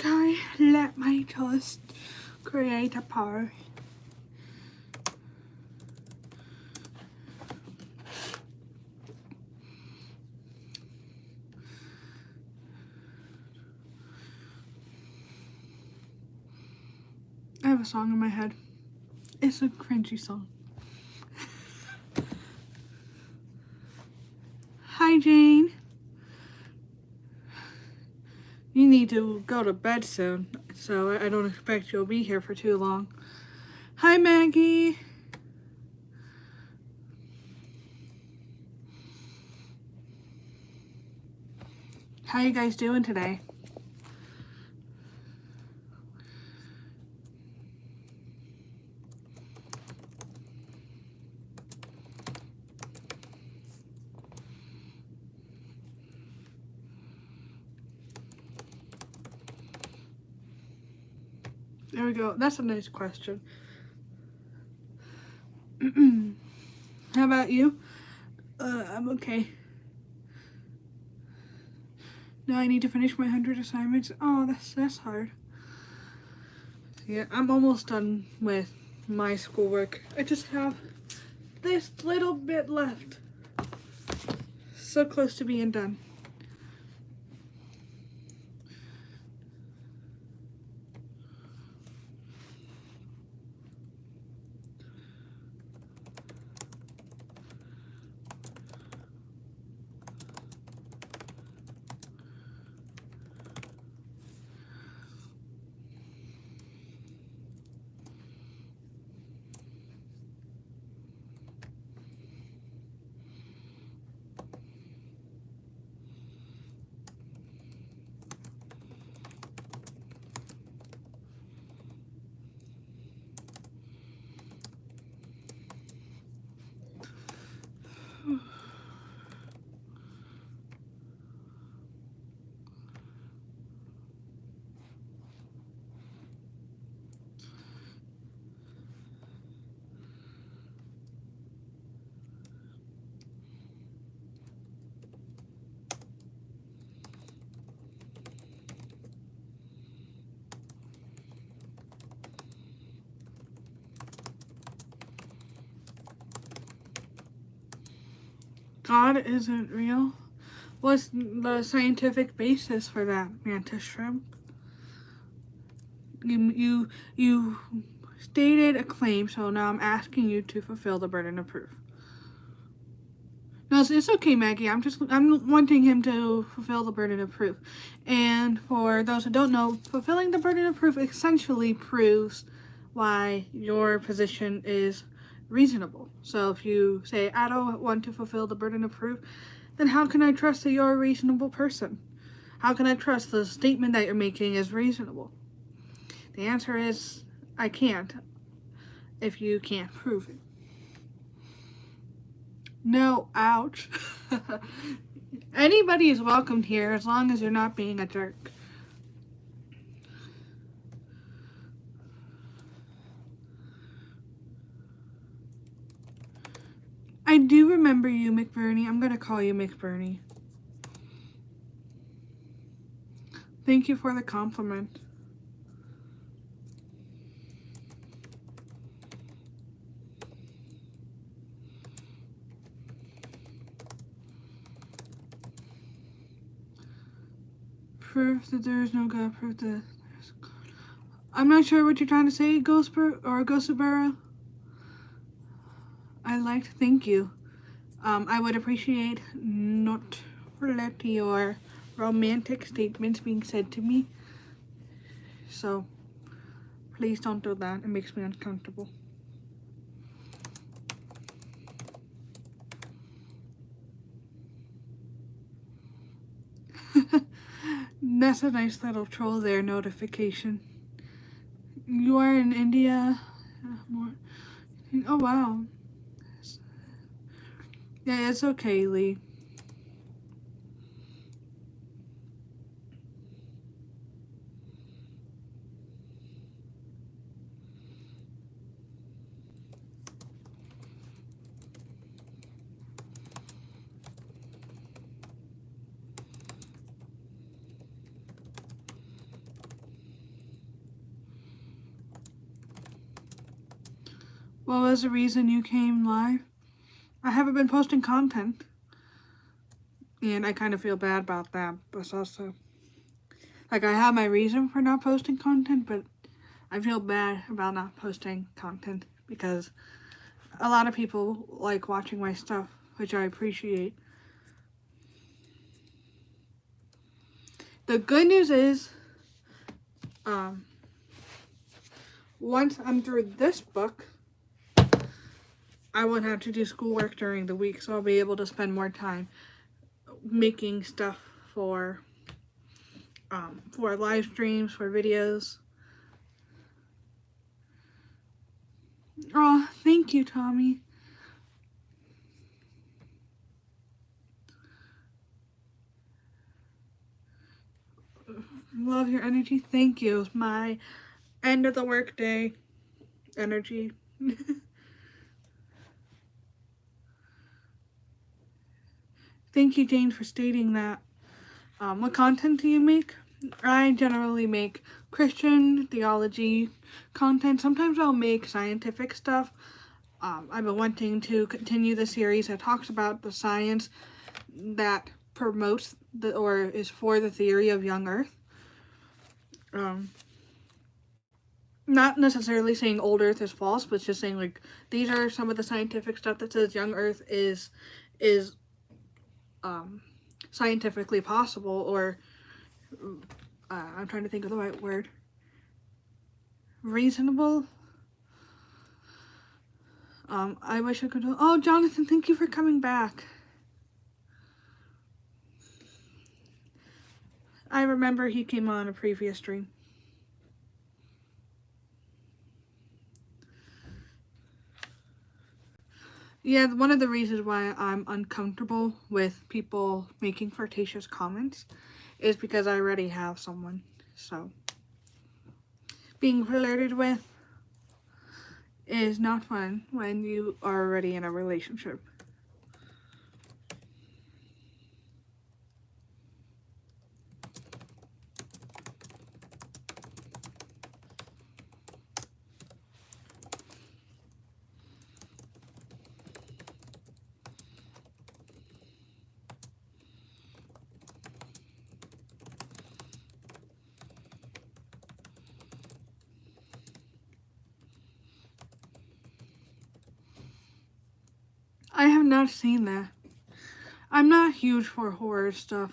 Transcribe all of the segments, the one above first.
Okay, let me just create a post. I have a song in my head. It's a cringy song. Hi, Jane. You need to go to bed soon, so I don't expect you'll be here for too long. Hi, Maggie. How you guys doing today? There we go. That's a nice question. How about you? I'm okay. Now I need to finish my 100 assignments. Oh, that's hard. Yeah, I'm almost done with my schoolwork. I just have this little bit left. So close to being done. God isn't real? What's the scientific basis for that, Mantis Shrimp? You stated a claim, so now I'm asking you to fulfill the burden of proof. No, it's okay, Maggie. I'm wanting him to fulfill the burden of proof. And for those who don't know, fulfilling the burden of proof essentially proves why your position is reasonable. So if you say, I don't want to fulfill the burden of proof, then how can I trust that you're a reasonable person? How can I trust the statement that you're making is reasonable? The answer is, I can't, if you can't prove it. No, ouch. Anybody is welcomed here as long as you're not being a jerk. I do remember you, McBurney. I'm gonna call you McBurney. Thank you for the compliment. Proof that there is no God. Proof that there's God. I'm not sure what you're trying to say, Ghostbara. Thank you. I would appreciate not let your romantic statements being said to me. So, please don't do that. It makes me uncomfortable. That's a nice little troll there notification. You are in India. Oh, wow. Yeah, it's okay, Lee. What was the reason you came live? I haven't been posting content. And I kind of feel bad about that. But also, like, I have my reason for not posting content, but I feel bad about not posting content because a lot of people like watching my stuff, which I appreciate. The good news is, once I'm through this book, I won't have to do schoolwork during the week, so I'll be able to spend more time making stuff for live streams, for videos. Oh, thank you, Tommy. Love your energy. Thank you. It's my end of the workday energy. Thank you, Jane, for stating that. What content do you make? I generally make Christian theology content. Sometimes I'll make scientific stuff. I've been wanting to continue the series that talks about the science that promotes or is for the theory of young Earth. Not necessarily saying old Earth is false, but just saying, like, these are some of the scientific stuff that says young Earth is scientifically possible, or I'm trying to think of the right word. Reasonable. I wish I could. Oh, Jonathan, thank you for coming back. I remember he came on a previous stream. Yeah, one of the reasons why I'm uncomfortable with people making flirtatious comments is because I already have someone. So, being flirted with is not fun when you are already in a relationship. I have not seen that. I'm not huge for horror stuff.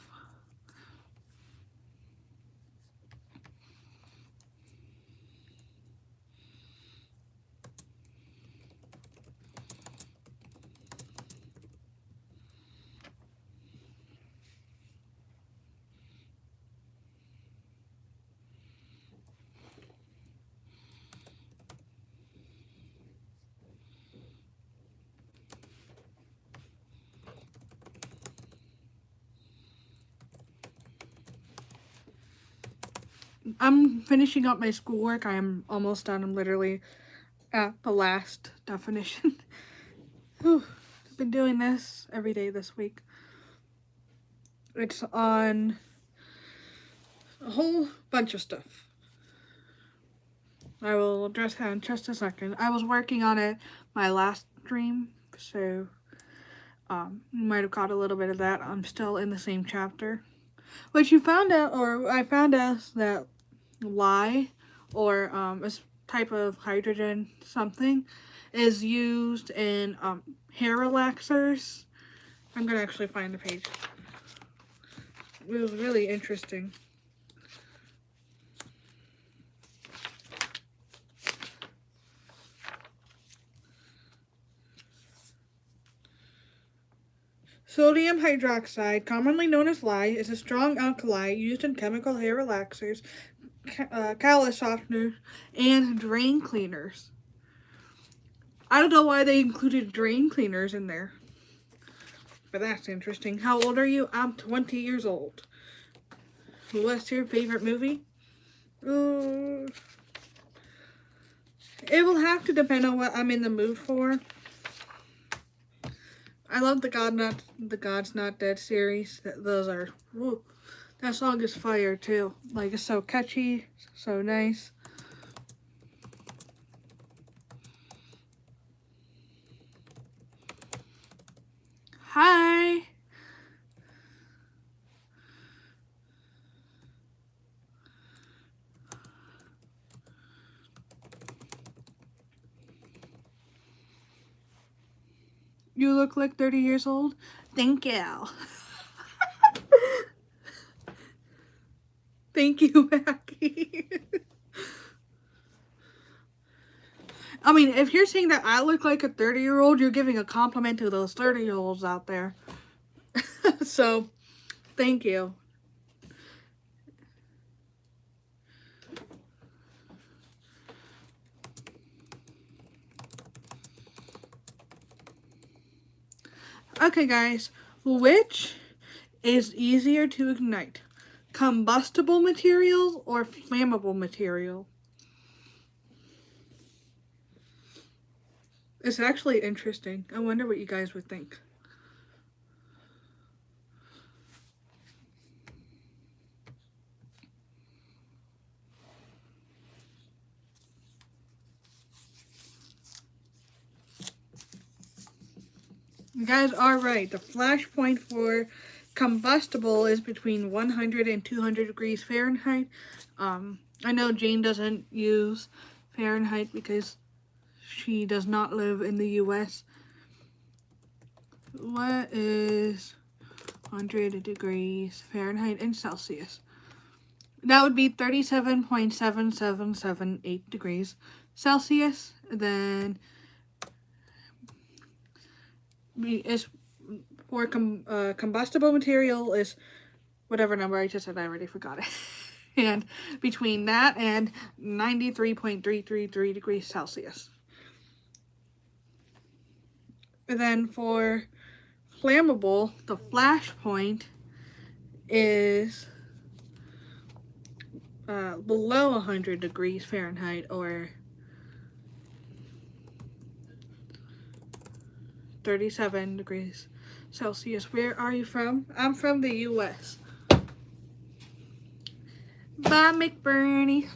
I'm finishing up my schoolwork. I am almost done. I'm literally at the last definition. Whew. I've been doing this every day this week. It's on a whole bunch of stuff. I will address that in just a second. I was working on it my last stream, so you might have caught a little bit of that. I'm still in the same chapter. Which you found out, or I found out that lye, or a type of hydrogen something, is used in hair relaxers. I'm gonna actually find the page. It was really interesting. Sodium hydroxide, commonly known as lye, is a strong alkali used in chemical hair relaxers, callus softeners, and drain cleaners. I don't know why they included drain cleaners in there, but that's interesting. How old are you? I'm 20 years old. What's your favorite movie? It will have to depend on what I'm in the mood for. I love the God's Not Dead series. Those are, woo, that song is fire too. Like, it's so catchy, so nice. You look like 30 years old? Thank you. Thank you, Mackie. I mean, if you're saying that I look like a 30-year-old, you're giving a compliment to those 30-year-olds out there. So, thank you. Okay, guys. Which is easier to ignite? Combustible materials or flammable material? It's actually interesting. I wonder what you guys would think. You guys are right. The flash point for combustible is between 100 and 200 degrees Fahrenheit. I know Jane doesn't use Fahrenheit because she does not live in the US. What is 100 degrees Fahrenheit in Celsius? That would be 37.7778 degrees Celsius. Then is for combustible material is whatever number I just said. I already forgot it. And between that and 93.333 degrees Celsius. And then for flammable, the flash point is below 100 degrees Fahrenheit or 37 degrees Celsius. Where are you from? I'm from the US. Bye, McBurney.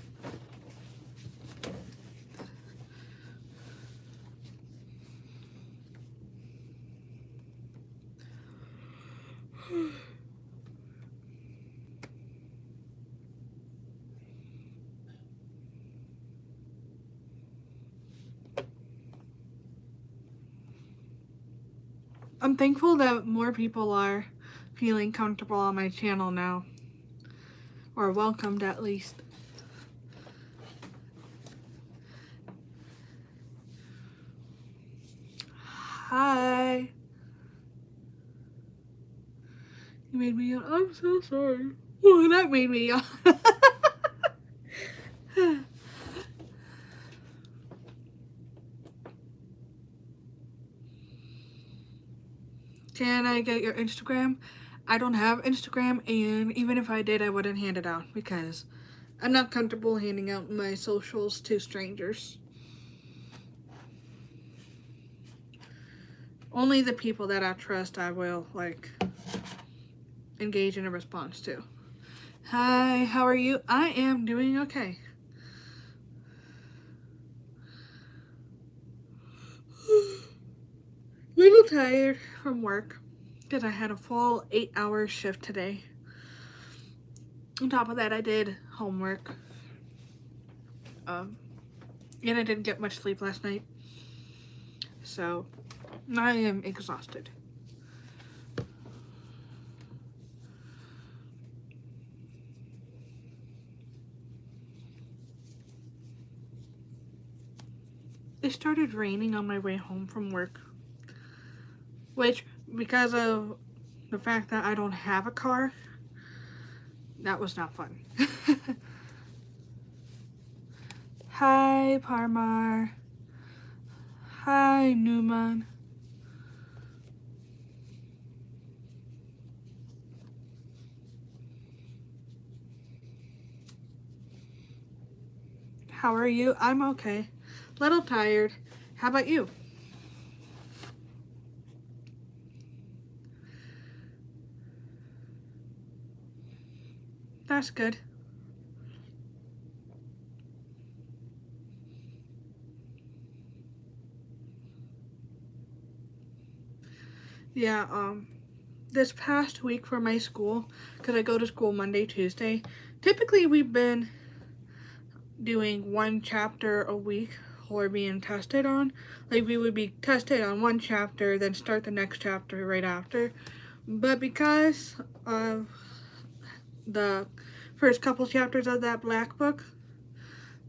I'm thankful that more people are feeling comfortable on my channel now. Or welcomed, at least. Hi. You made me yawn. I'm so sorry. Oh, that made me yawn. Can I get your Instagram? I don't have Instagram, and even if I did, I wouldn't hand it out because I'm not comfortable handing out my socials to strangers. Only the people that I trust I will, like, engage in a response to. Hi, how are you? I am doing okay. Little tired from work because I had a full 8-hour shift today. On top of that, I did homework. And I didn't get much sleep last night. So, I am exhausted. It started raining on my way home from work. Which, because of the fact that I don't have a car, that was not fun. Hi, Parmar. Hi, Newman. How are you? I'm okay. Little tired. How about you? That's good. Yeah, this past week for my school, because I go to school Monday, Tuesday, typically we've been doing one chapter a week, we're being tested on. Like, we would be tested on one chapter, then start the next chapter right after. But because of the first couple chapters of that black book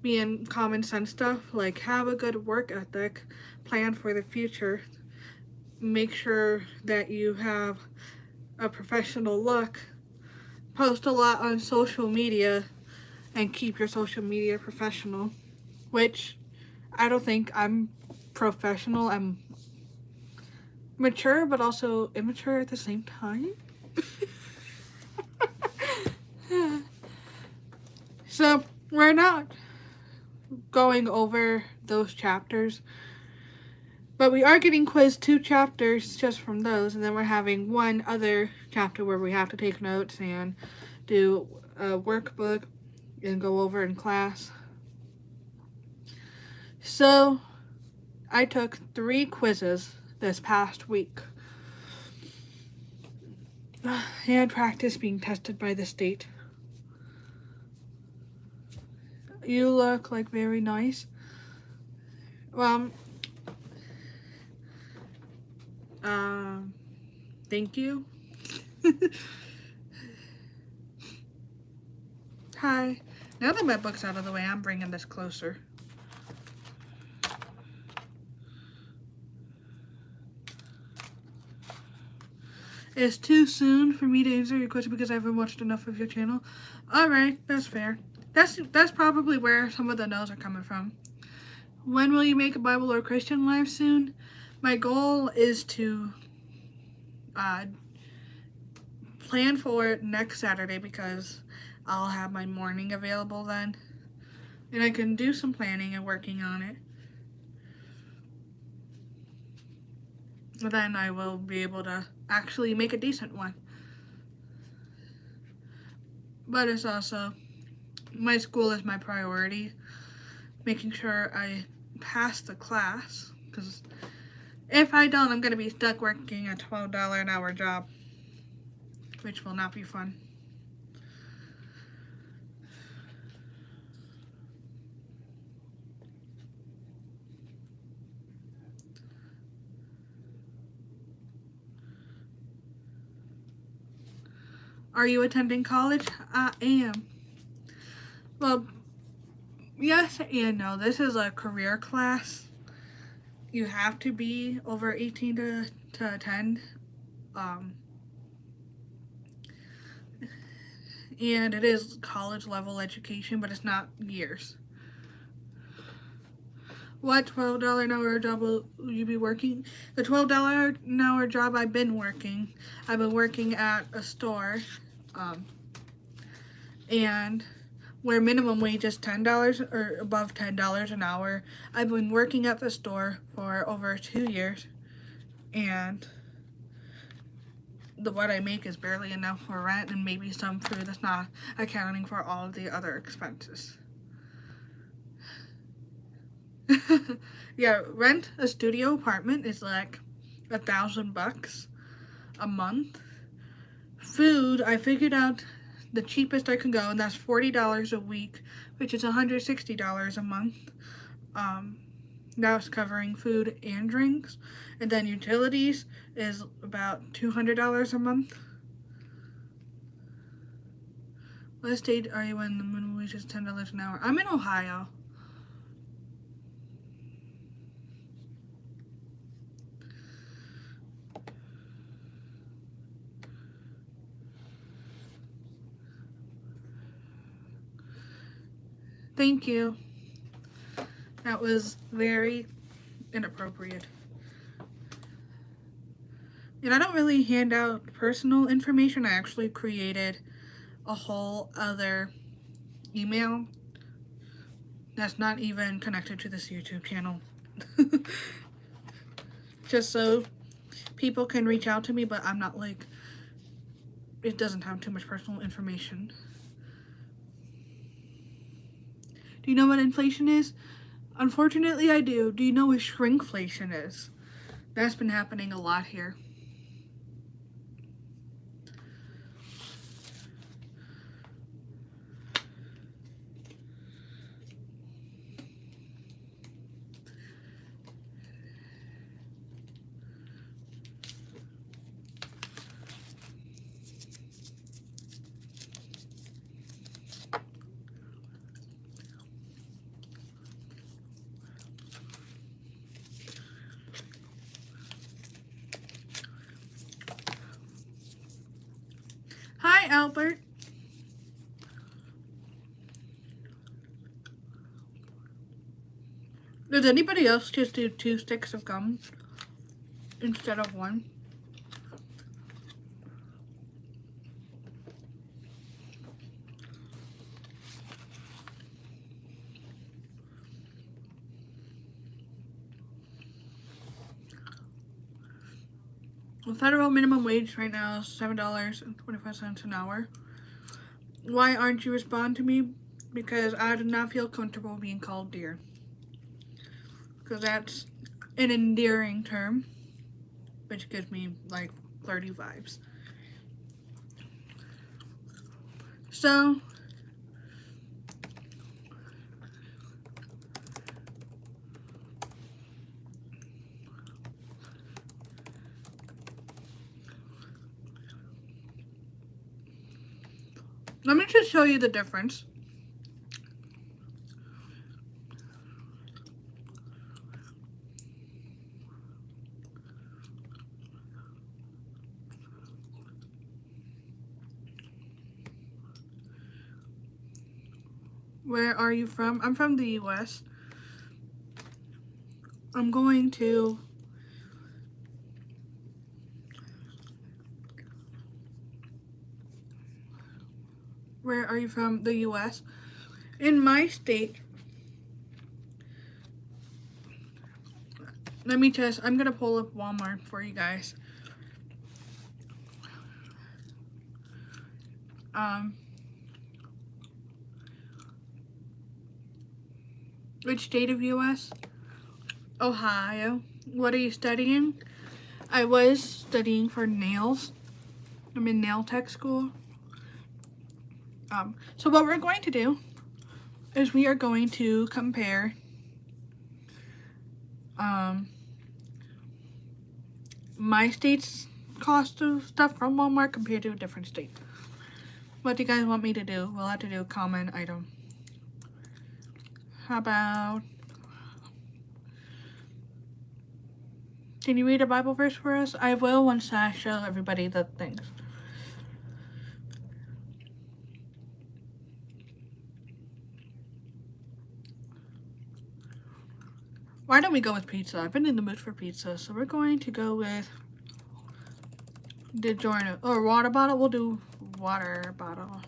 being common sense stuff, like have a good work ethic, plan for the future, make sure that you have a professional look, post a lot on social media, and keep your social media professional, which I don't think I'm professional. I'm mature, but also immature at the same time. So we're not going over those chapters, but we are getting quizzed 2 chapters just from those, and then we're having one other chapter where we have to take notes and do a workbook and go over in class. So I took 3 quizzes this past week and practice being tested by the state. You look like very nice. Thank you. Hi. Now that my book's out of the way, I'm bringing this closer. It's too soon for me to answer your question because I haven't watched enough of your channel. Alright, that's fair. That's probably where some of the no's are coming from. When will you make a Bible or Christian live soon? My goal is to plan for it next Saturday because I'll have my morning available then. And I can do some planning and working on it. Then I will be able to actually make a decent one. But it's also, my school is my priority. Making sure I pass the class, because if I don't, I'm going to be stuck working a $12 an hour job, which will not be fun. Are you attending college? I am. Well, yes and no. This is a career class. You have to be over 18 to attend. And it is college level education, but it's not years. What $12 an hour job will you be working? The $12 an hour job I've been working at a store, and where minimum wage is $10 or above $10 an hour. I've been working at the store for over 2 years, and what I make is barely enough for rent and maybe some food. That's not accounting for all of the other expenses. Yeah, rent a studio apartment is like $1,000 a month. Food, I figured out the cheapest I can go, and that's $40 a week, which is $160 a month. That's covering food and drinks. And then utilities is about $200 a month. What state are you in? The minimum wage is $10 an hour. I'm in Ohio. Thank you. That was very inappropriate. And I don't really hand out personal information. I actually created a whole other email that's not even connected to this YouTube channel. Just so people can reach out to me, but I'm not like, it doesn't have too much personal information. Do you know what inflation is? Unfortunately, I do. Do you know what shrinkflation is? That's been happening a lot here. Albert. Does anybody else just do 2 sticks of gum instead of 1? The federal minimum wage right now is $7.25 an hour. Why aren't you responding to me? Because I do not feel comfortable being called dear. Because that's an endearing term, which gives me like flirty vibes. So, let me just show you the difference. Where are you from? I'm from the US. I'm going to Where are you from? The US. In my state, I'm gonna pull up Walmart for you guys. Which state of US? Ohio. What are you studying? I was studying for nails. I'm in nail tech school. So what we're going to do is we are going to compare my state's cost of stuff from Walmart compared to a different state. What do you guys want me to do? We'll have to do a common item. How about... Can you read a Bible verse for us? I will once I show everybody the things. Why don't we go with pizza? I've been in the mood for pizza, so we're going to go with DiGiorno. Or water bottle. We'll do water bottle.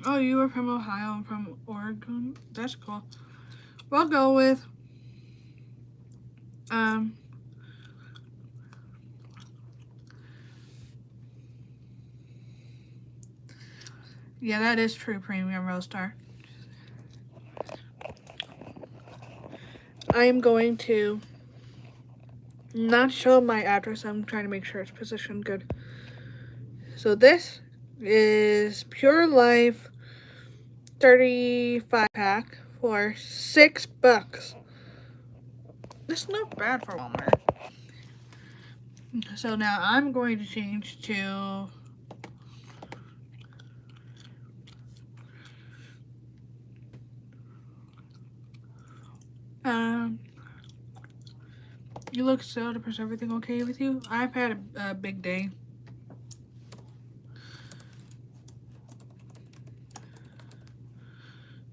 Oh, you were from Ohio. I'm from Oregon. That's cool. We'll go with yeah, that is true, Premium Roadstar. I am going to not show my address. I'm trying to make sure it's positioned good. So this is Pure Life 35 pack for $6. That's not bad for Walmart. So now I'm going to change to you look so depressed. Everything okay with you? I've had a big day.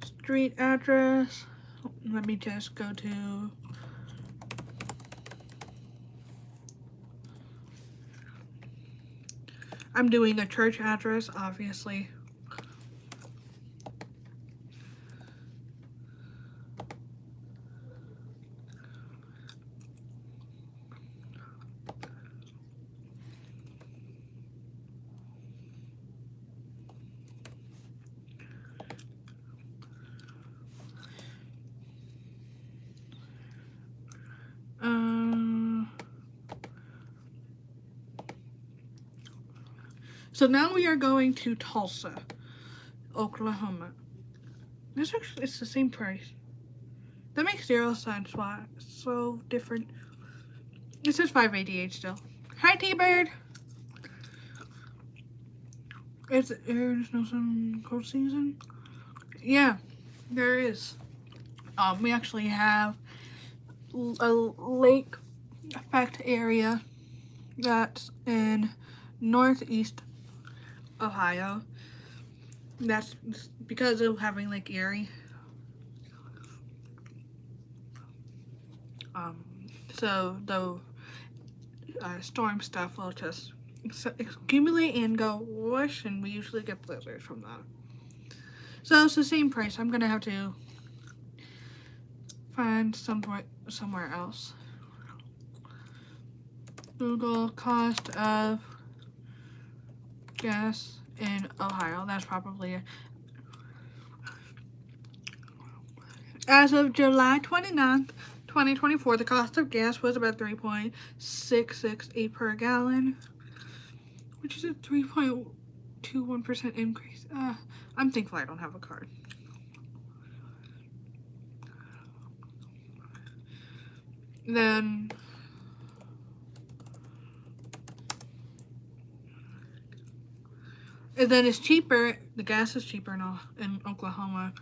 Street address. Let me just go to I'm doing a church address, obviously. So now we are going to Tulsa, Oklahoma. This actually, it's the same price. That makes 0 sense. Why? It's so different. It says $5.88 still. Hi, T-Bird. There's no sun cold season. Yeah. There is. We actually have a lake effect area that's in northeast Ohio. That's because of having Lake Erie. So the storm stuff will just accumulate and go whoosh, and we usually get blizzards from that. So it's the same price. I'm gonna have to find somewhere else. Google cost of gas in Ohio. That's probably it. As of July 29th, 2024, the cost of gas was about 3.668 per gallon, which is a 3.21% increase. I'm thankful I don't have a card. Then it's cheaper. The gas is cheaper in Oklahoma.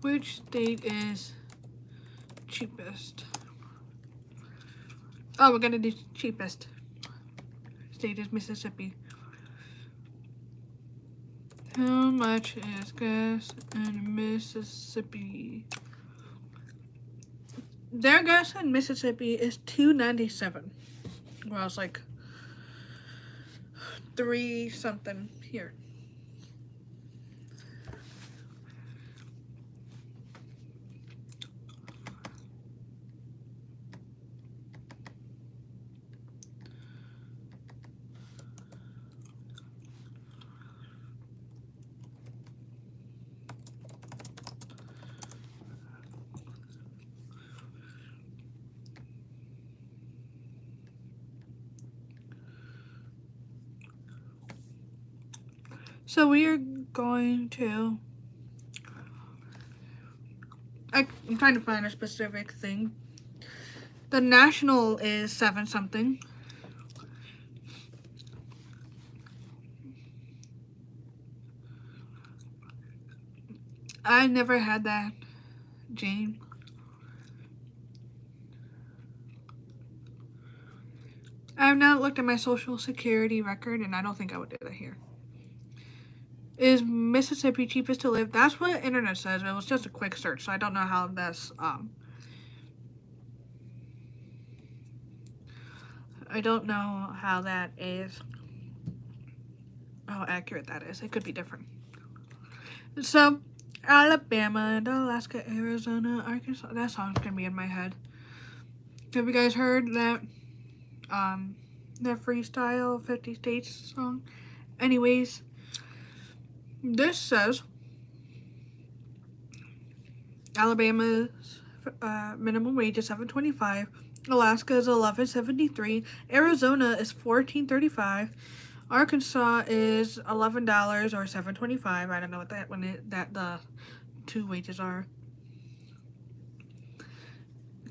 Which state is cheapest? Oh, we're gonna do cheapest. State is Mississippi. How much is gas in Mississippi? Their gas in Mississippi is $2.97. Well, it's like 3 something here. So we are going to, I'm trying to find a specific thing. The national is 7 something. I never had that, Jane. I have not looked at my social security record, and I don't think I would do that here. Is Mississippi cheapest to live? That's what internet says. It was just a quick search, so I don't know how that's I don't know how that is, how accurate that is. It could be different. So Alabama, Alaska, Arizona, Arkansas. That song's gonna be in my head. Have you guys heard that freestyle 50 states song? Anyways, this says Alabama's minimum wage is $7.25. Alaska is $11.73. Arizona is $14.35. Arkansas is $11 or $7.25. I don't know what the two wages are.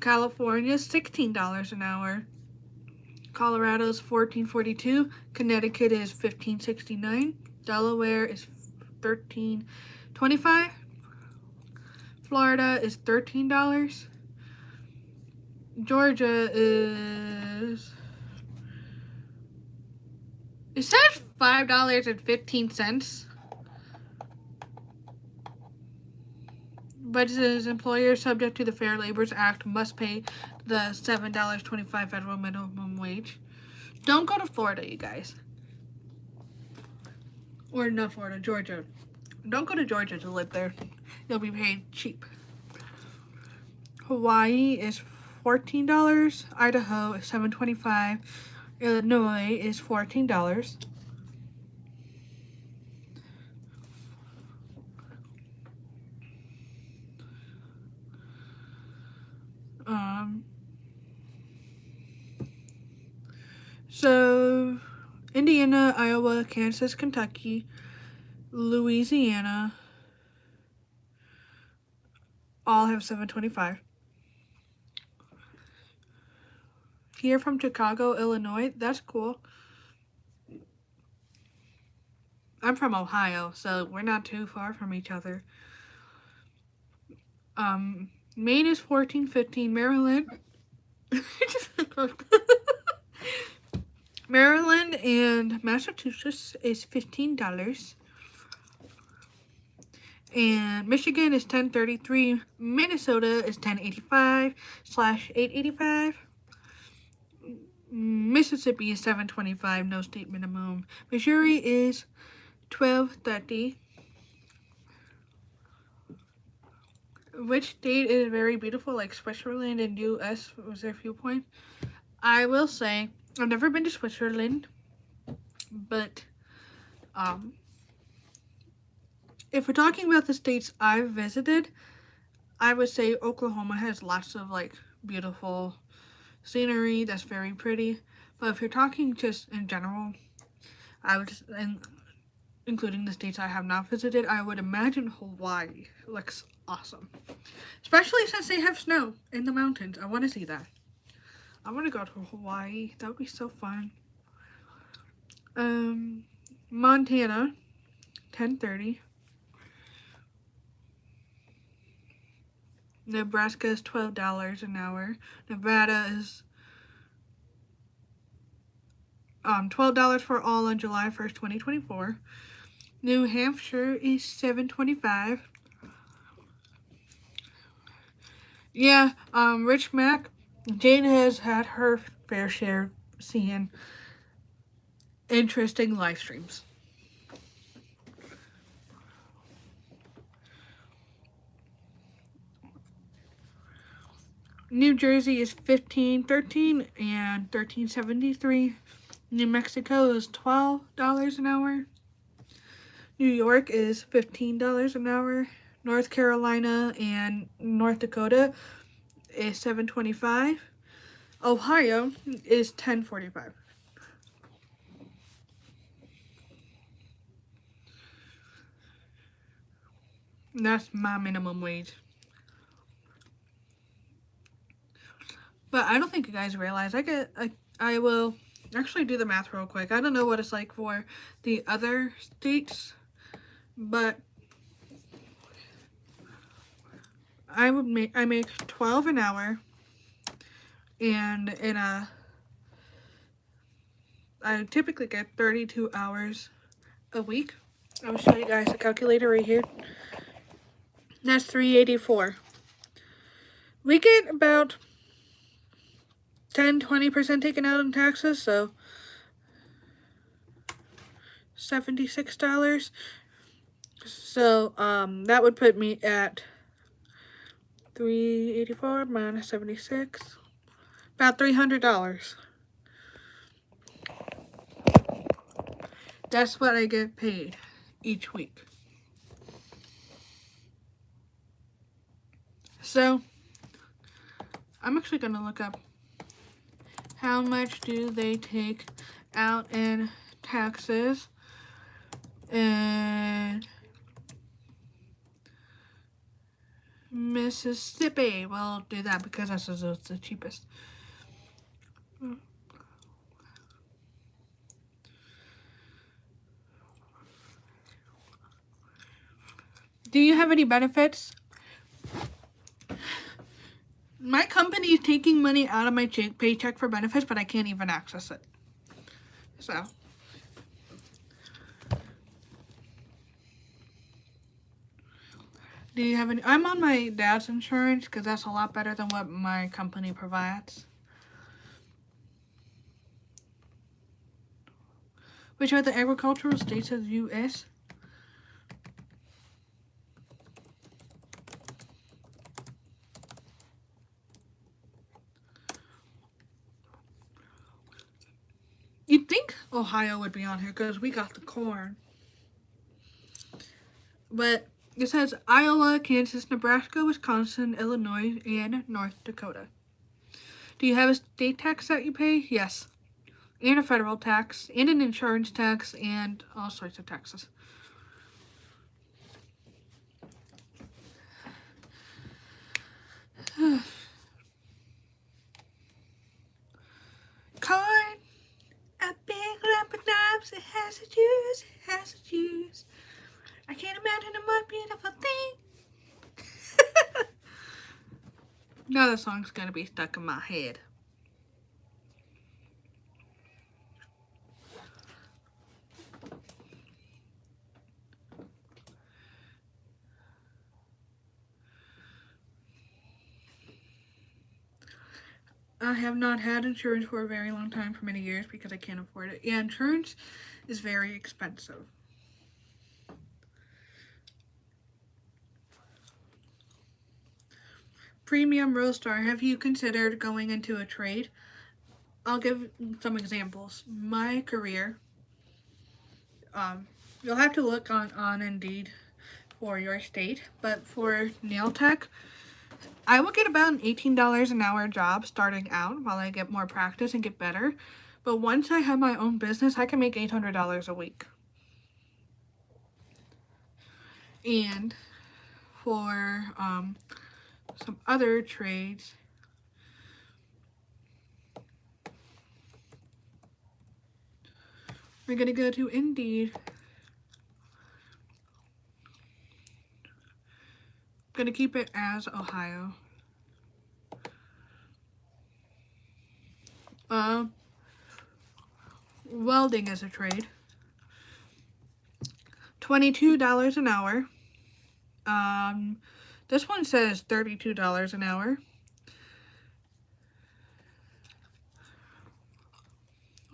California is $16 an hour. Colorado is $14.42. Connecticut is $15.69. Delaware is $13.25. Florida is $13. Georgia is, it says $5.15. But it says employers subject to the Fair Labor Act must pay the $7.25 federal minimum wage. Don't go to Florida, you guys. Or not Florida, Georgia. Don't go to Georgia to live there. You'll be paid cheap. Hawaii is $14. Idaho is $7.25. Illinois is $14. So Indiana, Iowa, Kansas, Kentucky, Louisiana all have $7.25. Here from Chicago, Illinois, that's cool. I'm from Ohio, so we're not too far from each other. Maine is $14.15. Maryland. Maryland and Massachusetts is $15. And Michigan is $10.33. Minnesota is $10.85/$8.85. Mississippi is $7.25, no state minimum. Missouri is $12.30. Which state is very beautiful, like Switzerland and U.S. was their viewpoint? I will say, I've never been to Switzerland, but if we're talking about the states I've visited, I would say Oklahoma has lots of like beautiful scenery that's very pretty. But if you're talking just in general, I would, and including the states I have not visited, I would imagine Hawaii looks awesome. Especially since they have snow in the mountains. I want to see that. I want to go to Hawaii. That would be so fun. Montana, $10.30. Nebraska is $12 an hour. Nevada is $12 for all on July 1st, 2024. New Hampshire is $7.25. Yeah, Rich Mac, Jane has had her fair share seeing interesting live streams. New Jersey is $15.13 and $13.73. New Mexico is $12 an hour. New York is $15 an hour. North Carolina and North Dakota is $7.25. Ohio is $10.45. That's my minimum wage. But I don't think you guys realize I will actually do the math real quick. I don't know what it's like for the other states, but I make $12 an hour, and I typically get 32 hours a week. I'll show you guys the calculator right here. That's $384. We get about 10-20% taken out in taxes, so $76. So that would put me at 384 minus 76, about $300. That's what I get paid each week. So I'm actually going to look up how much do they take out in taxes in Mississippi. We'll do that because that's the cheapest. Do you have any benefits? My company is taking money out of my paycheck for benefits, but I can't even access it. So. Do you have any? I'm on my dad's insurance because that's a lot better than what my company provides. Which are the agricultural states of the U.S.? You'd think Ohio would be on here because we got the corn. But it says Iowa, Kansas, Nebraska, Wisconsin, Illinois, and North Dakota. Do you have a state tax that you pay? Yes. And a federal tax, and an insurance tax, and all sorts of taxes. Corn, a big lump of knobs, it has its use, it has its use. I can't imagine a more beautiful thing. Now the song's gonna be stuck in my head. I have not had insurance for a very long time, for many years, because I can't afford it. Yeah, insurance is very expensive. Premium Roadstar, have you considered going into a trade? I'll give some examples. My career, you'll have to look on Indeed for your state, but for nail tech, I will get about an $18 an hour job starting out while I get more practice and get better. But once I have my own business, I can make $800 a week. And for some other trades, we're going to go to Indeed. I'm going to keep it as Ohio. Welding is a trade. $22 an hour. This one says $32 an hour.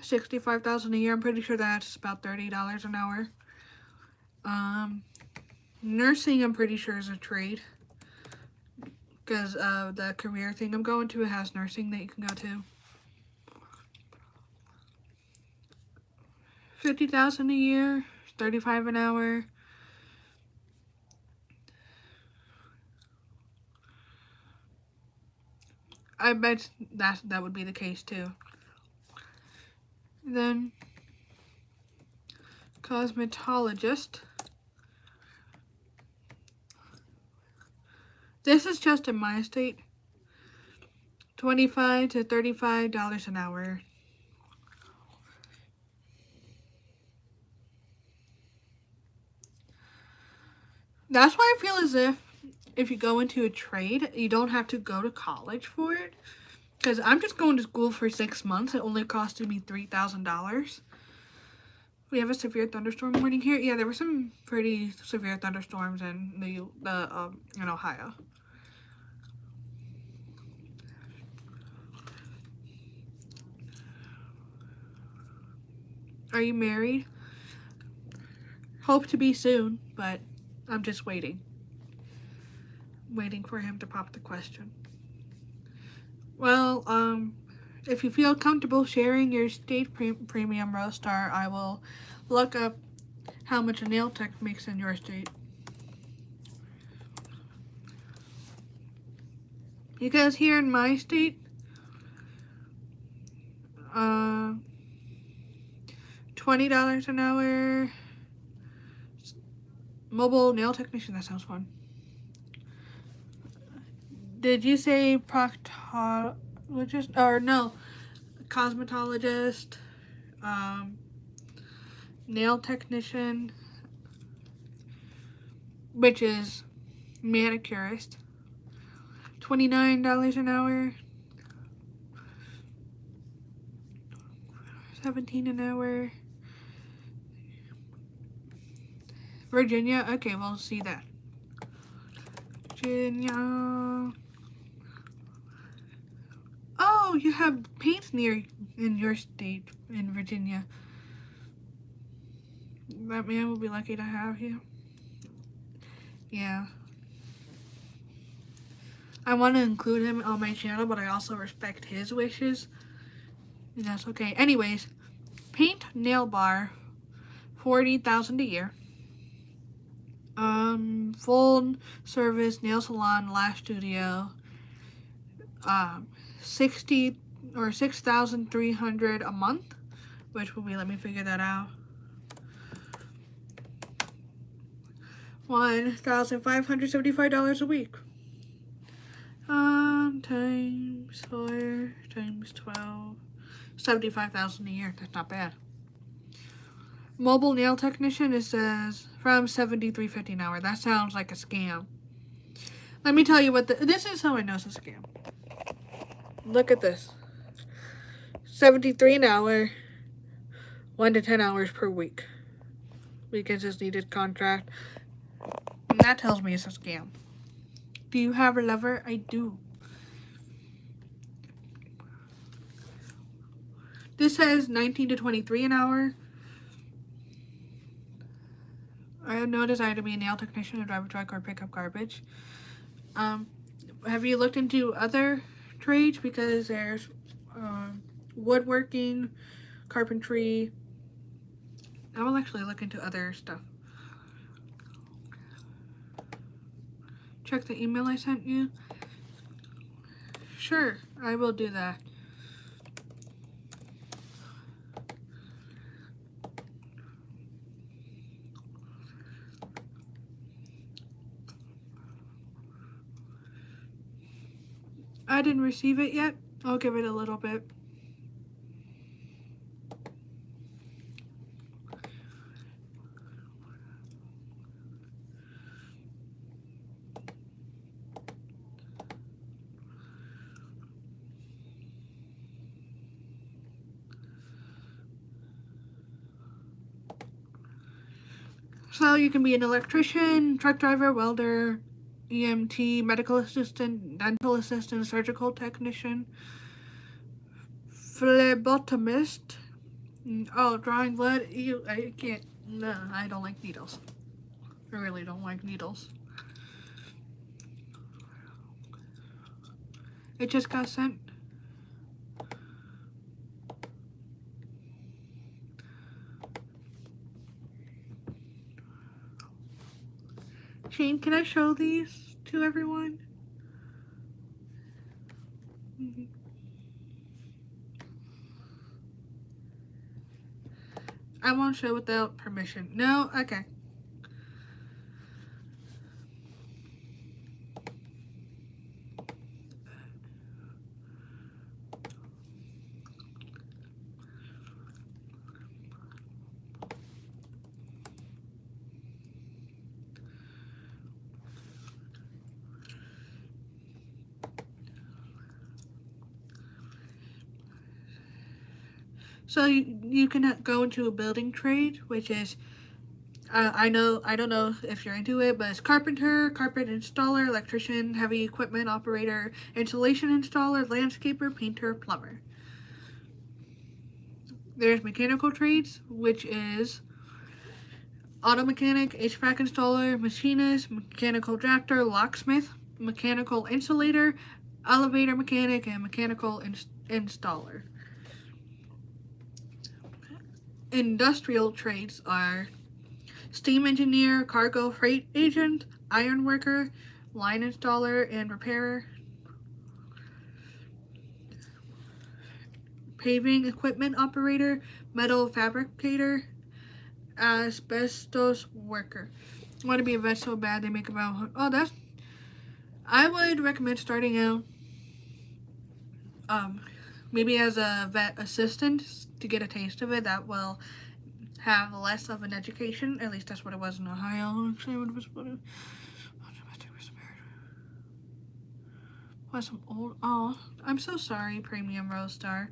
$65,000 a year. I'm pretty sure that's about $30 an hour. Nursing, I'm pretty sure, is a trade, because the career thing I'm going to, it has nursing that you can go to. $50,000 a year, $35 an hour. I bet that would be the case too. Then cosmetologist. This is just in my state. $25 to $35 an hour. That's why I feel as if you go into a trade, you don't have to go to college for it. Because I'm just going to school for 6 months. It only costed me $3,000. We have a severe thunderstorm warning here. Yeah, there were some pretty severe thunderstorms in in Ohio. Are you married? Hope to be soon, but I'm just waiting. Waiting for him to pop the question. Well, if you feel comfortable sharing your state premium Roadstar, I will look up how much a nail tech makes in your state. Because here in my state, $20 an hour. Mobile nail technician, that sounds fun. Did you say proctologist? Or no, cosmetologist, nail technician, which is manicurist. $29 an hour. $17 an hour. Virginia, okay, we'll see that. Virginia. Oh, you have paint in your state, in Virginia. That man will be lucky to have you. Yeah. I want to include him on my channel, but I also respect his wishes. And that's okay. Anyways, paint nail bar, $40,000 a year. Full service nail salon, lash studio, 6,300 a month, which will be, let me figure that out, $1,575 a week. Times 4 times 12, $75,000 a year. That's not bad. Mobile nail technician, it says from $73.50 an hour. That sounds like a scam. Let me tell you what this is how I know it's a scam. Look at this. $73 an hour, 1 to 10 hours per week. Weekends is needed contract. And that tells me it's a scam. Do you have a lover? I do. This says 19 to 23 an hour. I have no desire to be a nail technician or drive a truck or pick up garbage. Have you looked into other trades? Because there's woodworking, carpentry. I will actually look into other stuff. Check the email I sent you. Sure, I will do that. I didn't receive it yet. I'll give it a little bit. So you can be an electrician, truck driver, welder, EMT, medical assistant, dental assistant, surgical technician, phlebotomist. Oh, drawing blood. I can't. No, I don't like needles. I really don't like needles. It just got sent. Shane, can I show these to everyone? I won't show without permission. No? Okay. So you can go into a building trade, which is, I don't know if you're into it, but it's carpenter, carpet installer, electrician, heavy equipment operator, insulation installer, landscaper, painter, plumber. There's mechanical trades, which is auto mechanic, HVAC installer, machinist, mechanical drafter, locksmith, mechanical insulator, elevator mechanic, and mechanical installer. Industrial trades are steam engineer, cargo freight agent, iron worker, line installer and repairer, paving equipment operator, metal fabricator, asbestos worker. I want to be a vet so bad they make about, I would recommend starting out maybe as a vet assistant to get a taste of it. That will have less of an education. At least that's what it was in Ohio. Actually, what was it? Was some old. Oh, I'm so sorry, Premium Rose Star.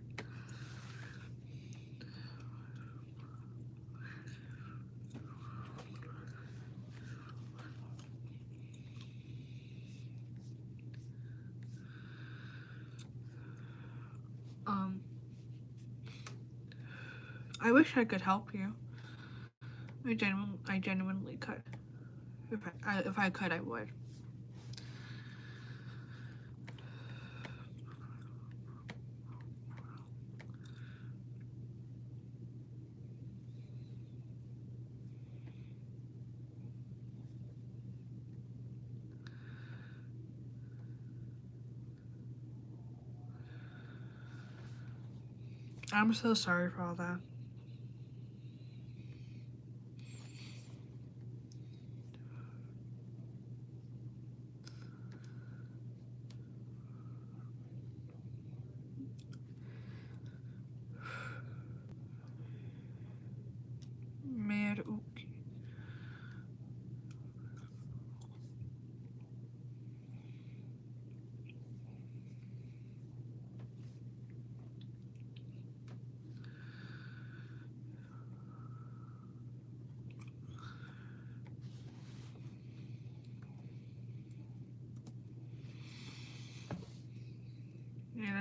I wish I could help you. I genuinely could. If I could, I would. I'm so sorry for all that.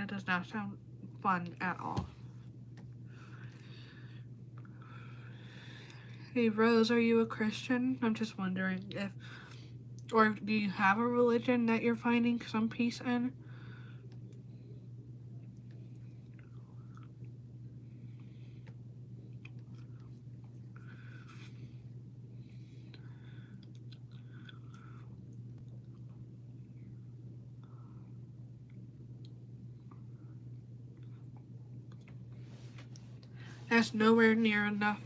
That does not sound fun at all. Hey Rose, are you a Christian? I'm just wondering if, or do you have a religion that you're finding some peace in? That's nowhere near enough.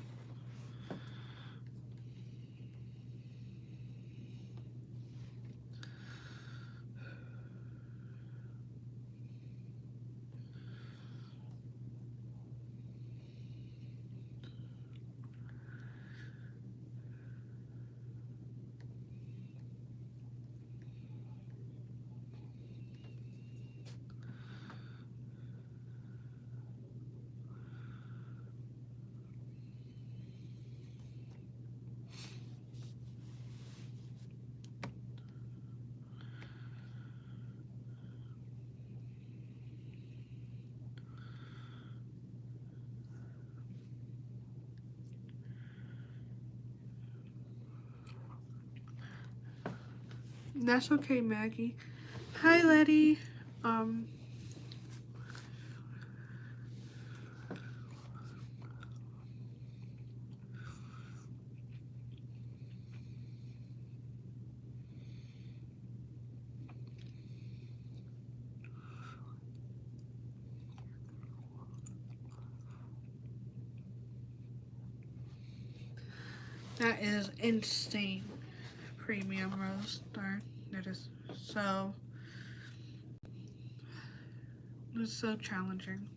That's okay, Maggie. Hi, Letty. Um, that is insane. Premium roaster. That is so. It's so challenging.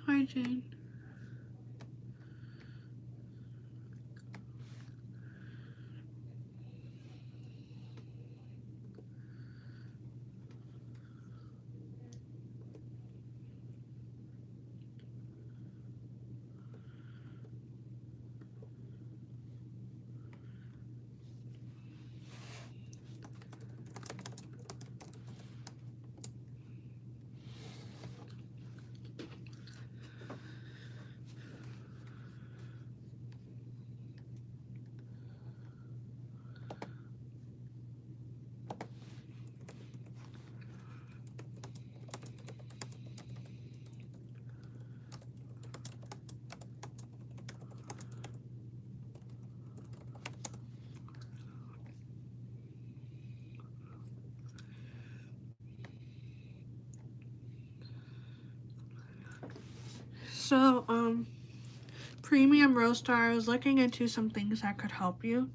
Hi, Jane. So, Premium Roaster, I was looking into some things that could help you.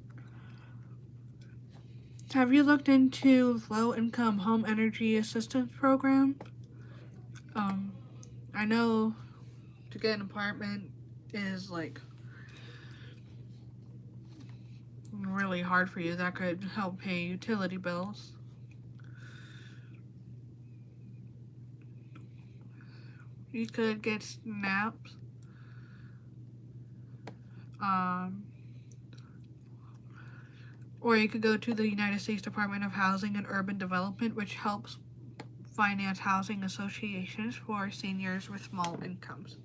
Have you looked into low income home energy assistance program? I know to get an apartment is like really hard for you. That could help pay utility bills. You could get snaps. Or you could go to the United States Department of Housing and Urban Development, which helps finance housing associations for seniors with small incomes.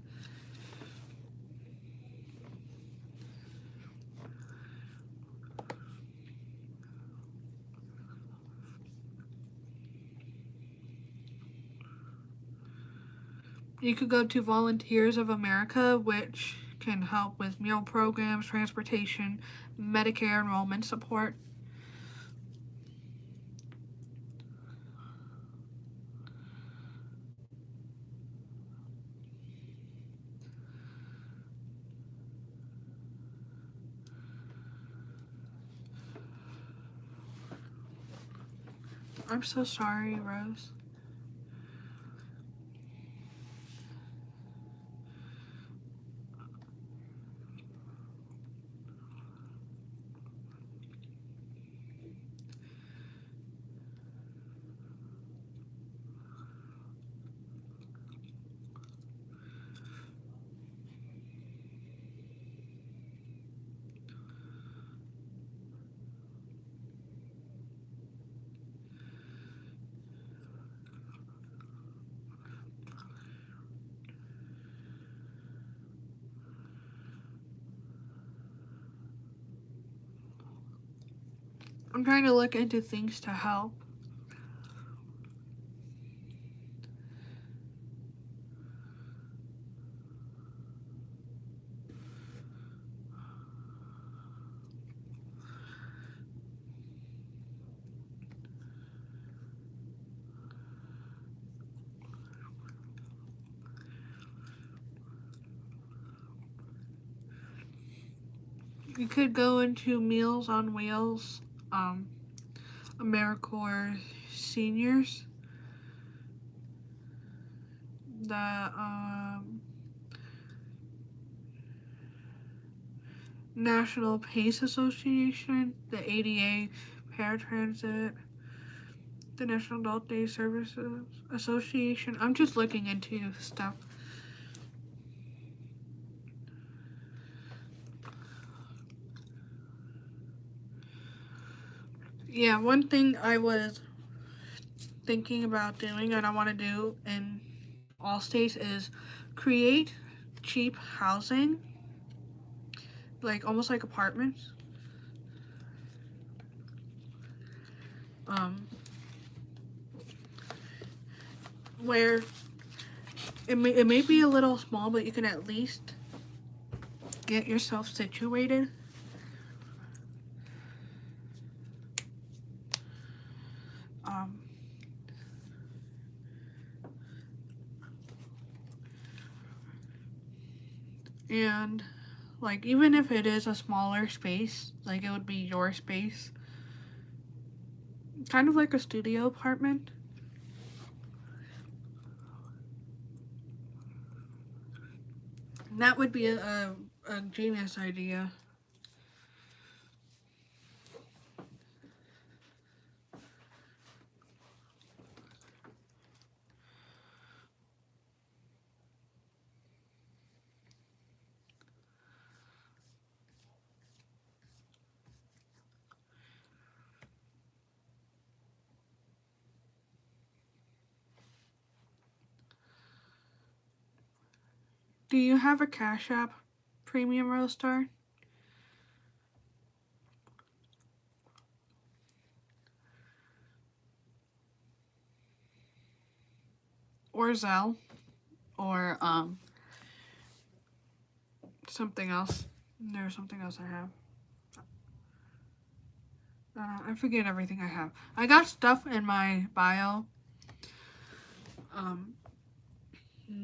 You could go to Volunteers of America, which can help with meal programs, transportation, Medicare enrollment support. I'm so sorry, Rose. I'm trying to look into things to help. You could go into Meals on Wheels, AmeriCorps Seniors, the National PACE Association, the ADA Paratransit, the National Adult Day Services Association. I'm just looking into stuff. Yeah, one thing I was thinking about doing and I want to do in all states is create cheap housing, like almost like apartments. Where it may be a little small, but you can at least get yourself situated. And like even if it is a smaller space, like it would be your space, kind of like a studio apartment. That would be a genius idea. Do you have a Cash App, Premium Roadstar? Or Zelle? Or something else. There's something else I have. I forget everything I have. I got stuff in my bio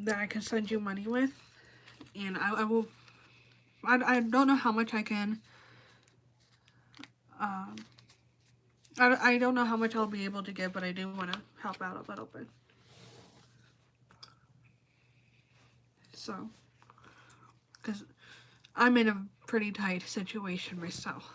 that I can send you money with, and I will. I don't know how much I can. I don't know how much I'll be able to give, but I do want to help out a little bit. So, because I'm in a pretty tight situation myself.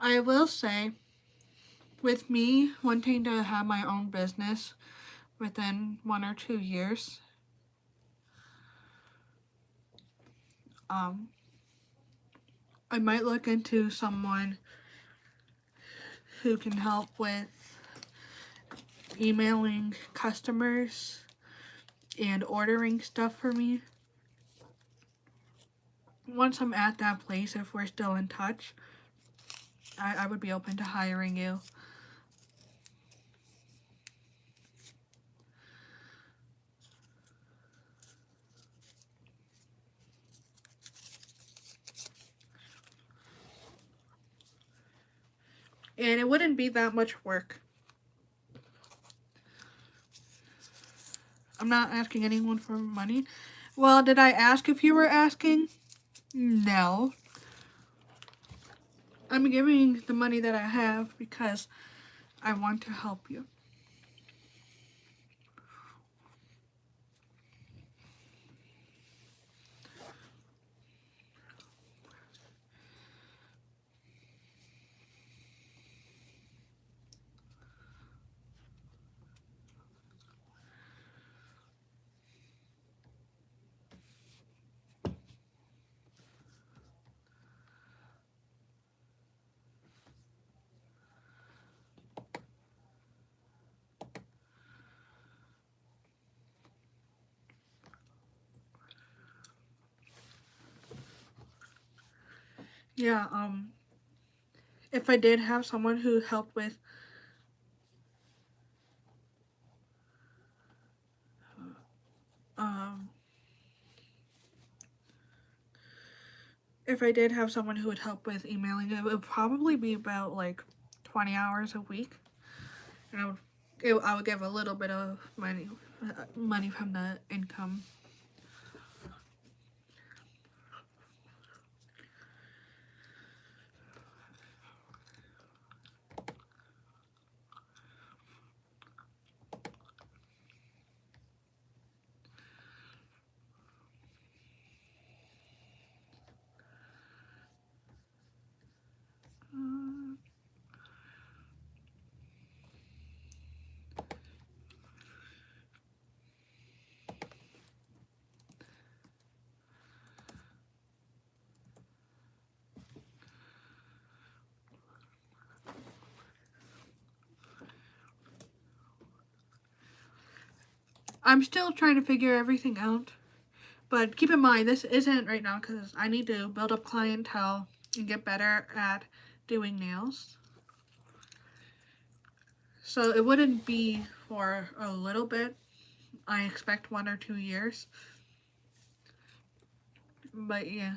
I will say, with me wanting to have my own business within 1 or 2 years, I might look into someone who can help with emailing customers and ordering stuff for me. Once I'm at that place, if we're still in touch, I would be open to hiring you. And it wouldn't be that much work. I'm not asking anyone for money. Well, did I ask if you were asking? No. I'm giving the money that I have because I want to help you. Yeah, if I did have someone who helped with um if I did have someone who would help with emailing, it would probably be about like 20 hours a week, and I would give a little bit of money from the income. I'm still trying to figure everything out, but keep in mind this isn't right now because I need to build up clientele and get better at doing nails. So it wouldn't be for a little bit. I expect 1 or 2 years. But yeah.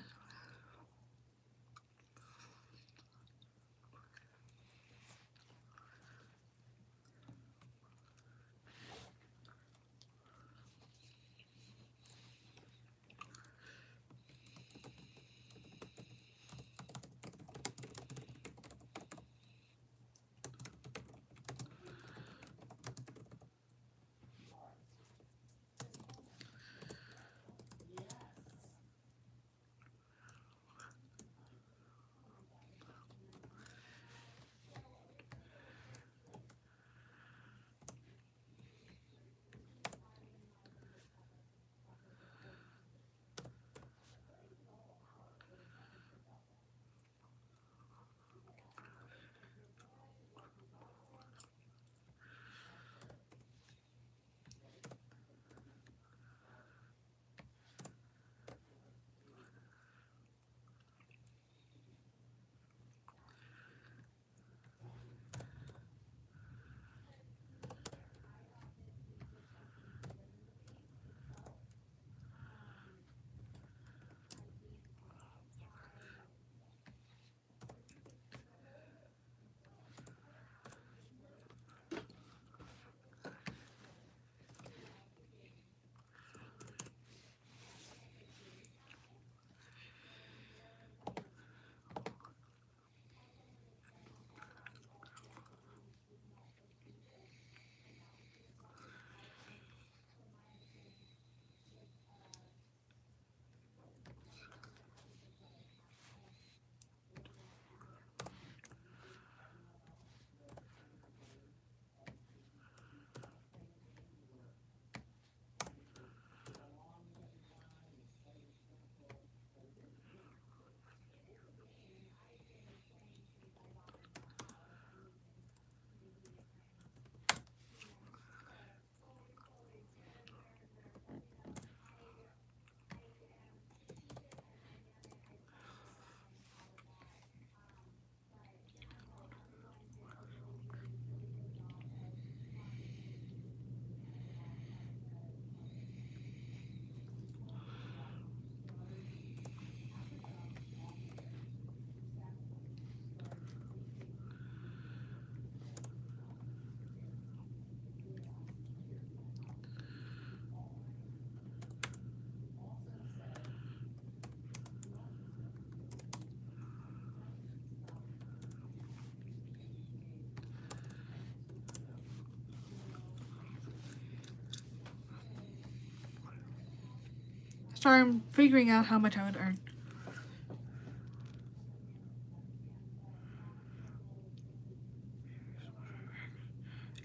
started figuring out how much I would earn.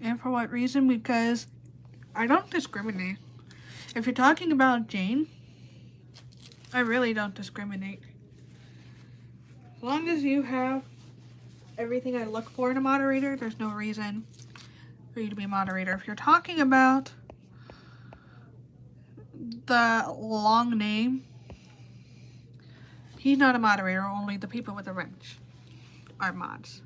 And for what reason? Because I don't discriminate. If you're talking about Jane, I really don't discriminate. As long as you have everything I look for in a moderator, there's no reason for you to be a moderator. If you're talking about the long name, he's not a moderator, only the people with the wrench are mods.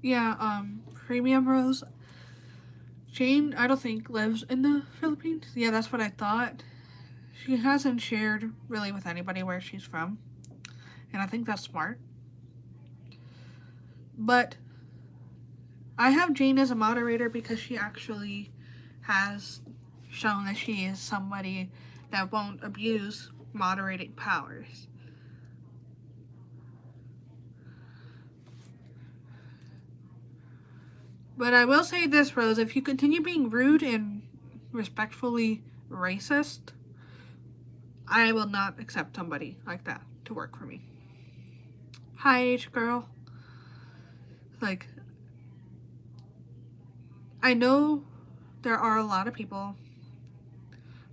Yeah, Premium Rose. Jane, I don't think, lives in the Philippines. Yeah, that's what I thought. She hasn't shared really with anybody where she's from. And I think that's smart. But I have Jane as a moderator because she actually has shown that she is somebody that won't abuse moderating powers. But I will say this, Rose, if you continue being rude and respectfully racist, I will not accept somebody like that to work for me. Hi, H girl. Like, I know there are a lot of people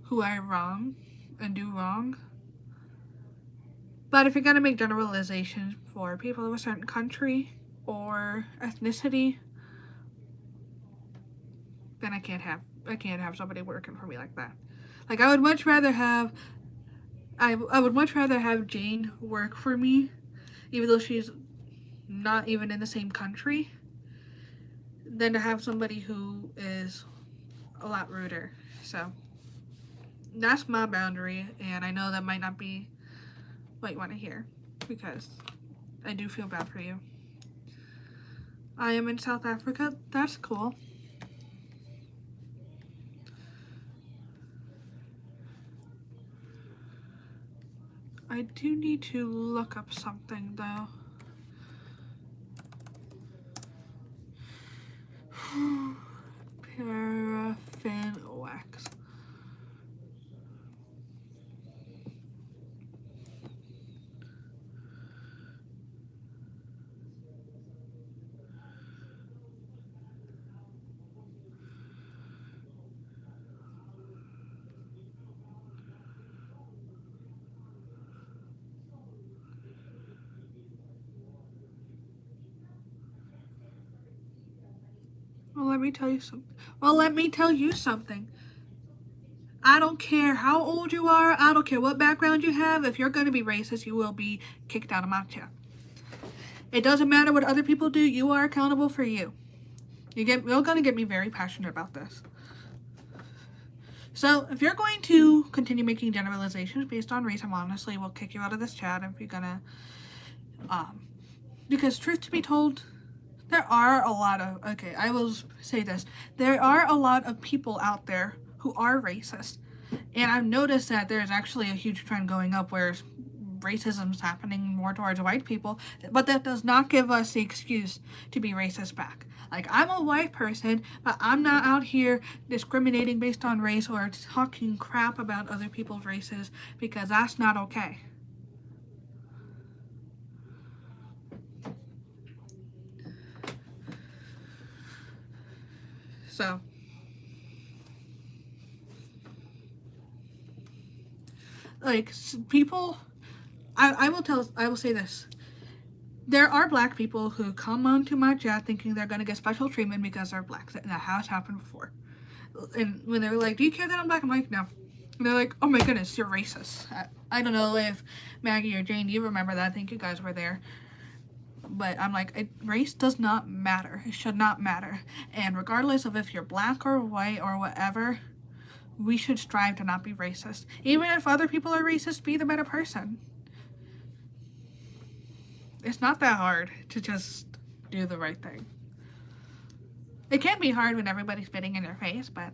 who are wrong and do wrong. But if you're gonna make generalizations for people of a certain country or ethnicity, then I can't have somebody working for me like that. Like, I would much rather have Jane work for me, even though she's not even in the same country, than to have somebody who is a lot ruder. So that's my boundary, and I know that might not be what you want to hear, because I do feel bad for you. I am in South Africa. That's cool. I do need to look up something though. Paraffin wax. Well, let me tell you something. I don't care how old you are. I don't care what background you have. If you're going to be racist, you will be kicked out of my chat. It doesn't matter what other people do. You are accountable for you. You're going to get me very passionate about this. So, if you're going to continue making generalizations based on race, I honestly will kick you out of this chat if you're gonna, because truth to be told, there are a lot of, I will say this, there are a lot of people out there who are racist, and I've noticed that there's actually a huge trend going up where racism is happening more towards white people, but that does not give us the excuse to be racist back. Like, I'm a white person, but I'm not out here discriminating based on race or talking crap about other people's races, because that's not okay. So, like, people, I will say this. There are black people who come onto my chat thinking they're gonna get special treatment because they're black. And that has happened before. And when they're like, "Do you care that I'm black?" I'm like, "No." And they're like, "Oh my goodness, you're racist." I don't know if Maggie or Jane, you remember that? I think you guys were there. But I'm like, race does not matter. It should not matter. And regardless of if you're black or white or whatever, we should strive to not be racist. Even if other people are racist, be the better person. It's not that hard to just do the right thing. It can be hard when everybody's spitting in your face, but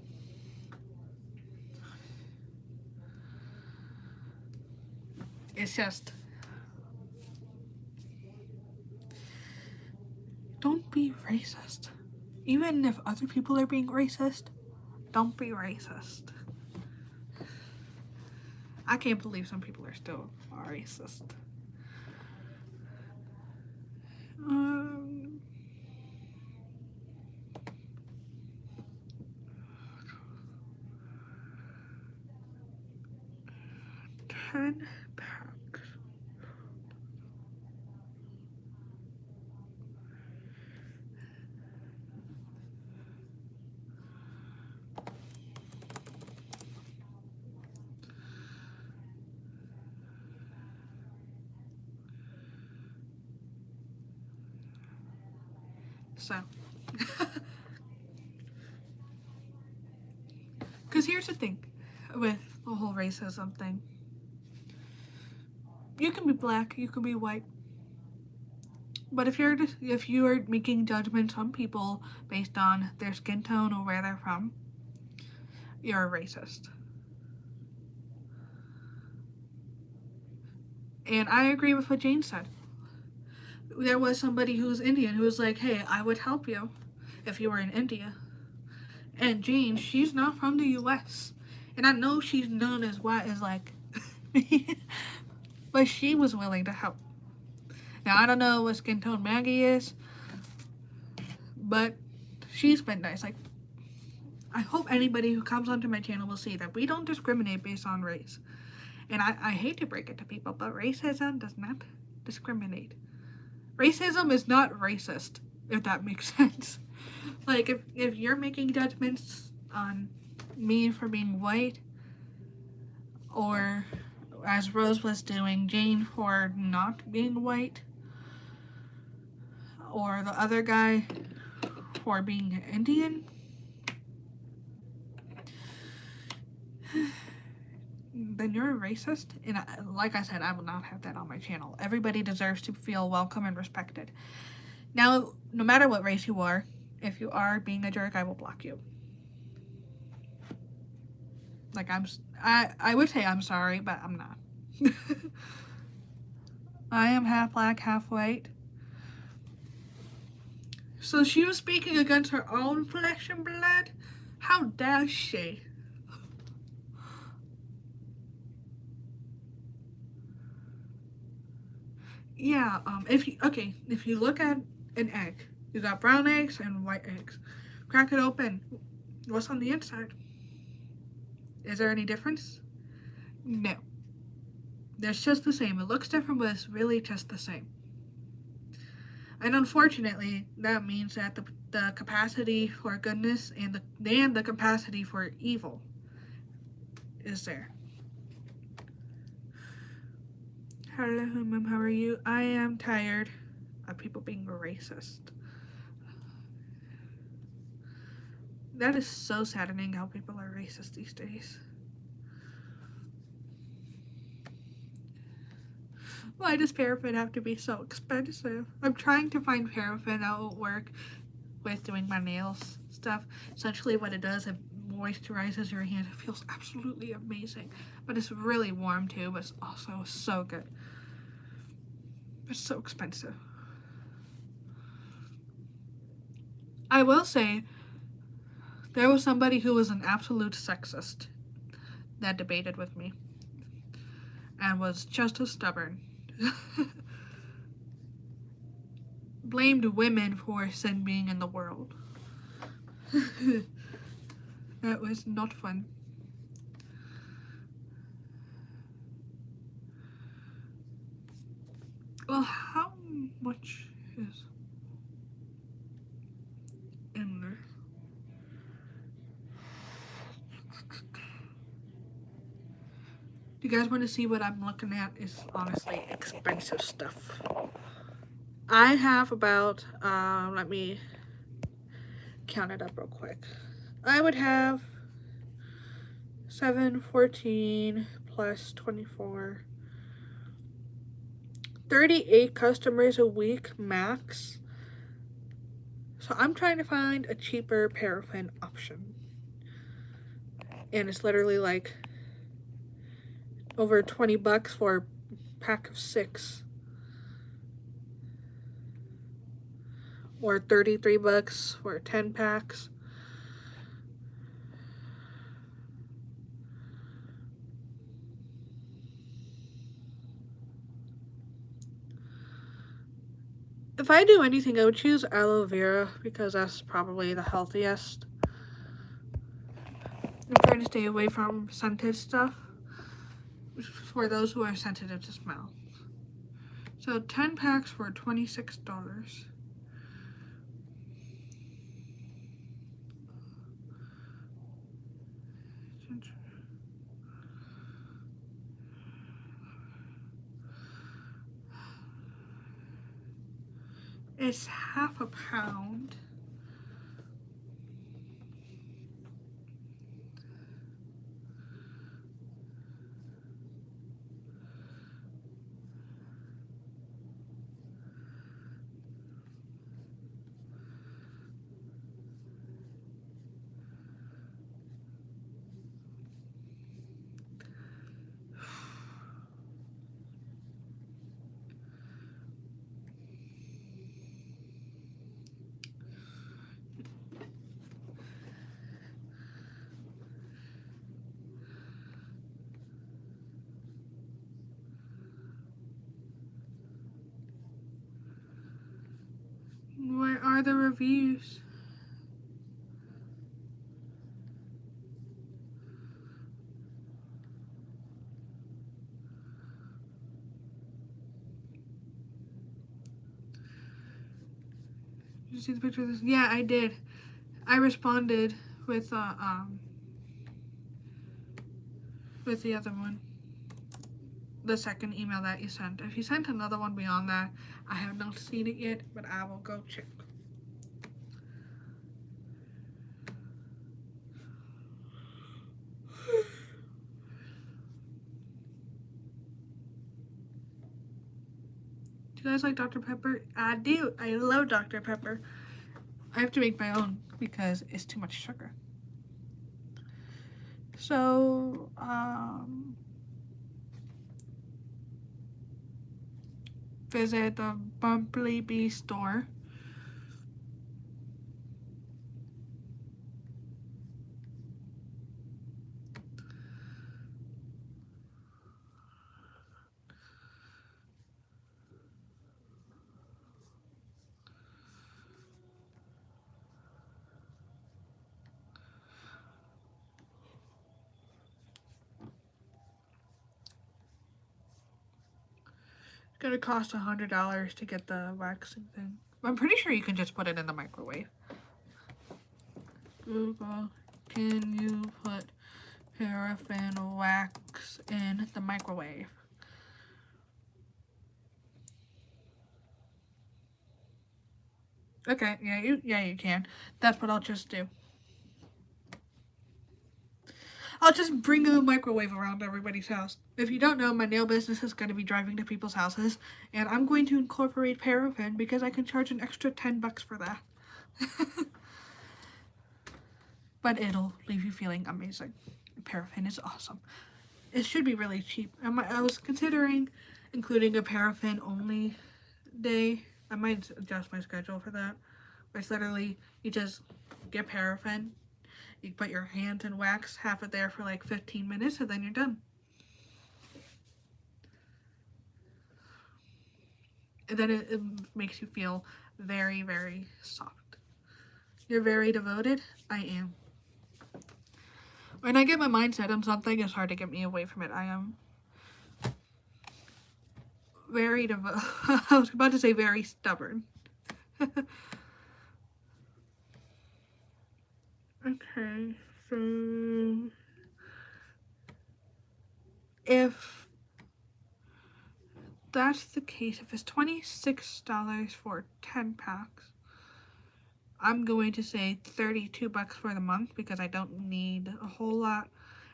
it's just, don't be racist. Even if other people are being racist, don't be racist. I can't believe some people are still racist. Um, 10 packs. So, because here's the thing with the whole racism thing. You can be black, you can be white, but if you are making judgments on people based on their skin tone or where they're from, you're a racist. And I agree with what Jane said. There was somebody who was Indian who was like, "Hey, I would help you if you were in India." And Jane, she's not from the U.S. And I know she's known as white as like, but she was willing to help. Now, I don't know what skin tone Maggie is, but she's been nice. Like, I hope anybody who comes onto my channel will see that we don't discriminate based on race. And I hate to break it to people, but racism does not discriminate. Racism is not racist, if that makes sense. Like, if you're making judgments on me for being white, or as Rose was doing, Jane for not being white, or the other guy for being Indian, then you're a racist. And like I said, I will not have that on my channel. Everybody deserves to feel welcome and respected. Now, no matter what race you are, if you are being a jerk, I will block you. Like, I would say I'm sorry, but I'm not. I am half black, half white. So she was speaking against her own flesh and blood? How dare she? Yeah, if you look at an egg, you got brown eggs and white eggs. Crack it open. What's on the inside? Is there any difference? No. They're just the same. It looks different, but it's really just the same. And unfortunately, that means that the capacity for goodness and the capacity for evil is there. Hello, Mom, how are you? I am tired of people being racist. That is so saddening how people are racist these days. Why does paraffin have to be so expensive? I'm trying to find paraffin that will work with doing my nails stuff. Essentially what it does, it moisturizes your hand. It feels absolutely amazing. But it's really warm too, but it's also so good. It's so expensive. I will say, there was somebody who was an absolute sexist that debated with me and was just as stubborn. Blamed women for sin being in the world. That was not fun. Well, how which is in there. Do you guys want to see what I'm looking at? Is honestly expensive stuff. I have about, let me count it up real quick. I would have 7, 14 plus 24, 38 customers a week max. So I'm trying to find a cheaper paraffin option. And it's literally like over 20 bucks for a pack of 6. Or 33 bucks for 10 packs. If I do anything, I would choose aloe vera because that's probably the healthiest. I'm trying to stay away from scented stuff for those who are sensitive to smell. So 10 packs for $26. It's half a pound. Where are the reviews? Did you see the picture of this? Yeah, I did. I responded with the other one. The second email that you sent. If you sent another one beyond that, I have not seen it yet, but I will go check. Do you guys like Dr. Pepper? I do. I love Dr. Pepper. I have to make my own because it's too much sugar. So, visit the Bumblebee store. It's gonna cost $100 to get the waxing thing. I'm pretty sure you can just put it in the microwave. Google, can you put paraffin wax in the microwave? Okay, yeah, you can. That's what I'll just do. I'll just bring a microwave around everybody's house. If you don't know, my nail business is going to be driving to people's houses, and I'm going to incorporate paraffin because I can charge an extra 10 bucks for that. But it'll leave you feeling amazing. Paraffin is awesome. It should be really cheap. I was considering including a paraffin only day. I might adjust my schedule for that. It's literally, you just get paraffin, you put your hands in wax, have it there for like 15 minutes, and then you're done. And then it makes you feel very, very soft. You're very devoted? I am. When I get my mind set on something, it's hard to get me away from it. I am very I was about to say very stubborn. Okay, so if that's the case, if it's $26 for 10 packs, I'm going to say $32 for the month because I don't need a whole lot.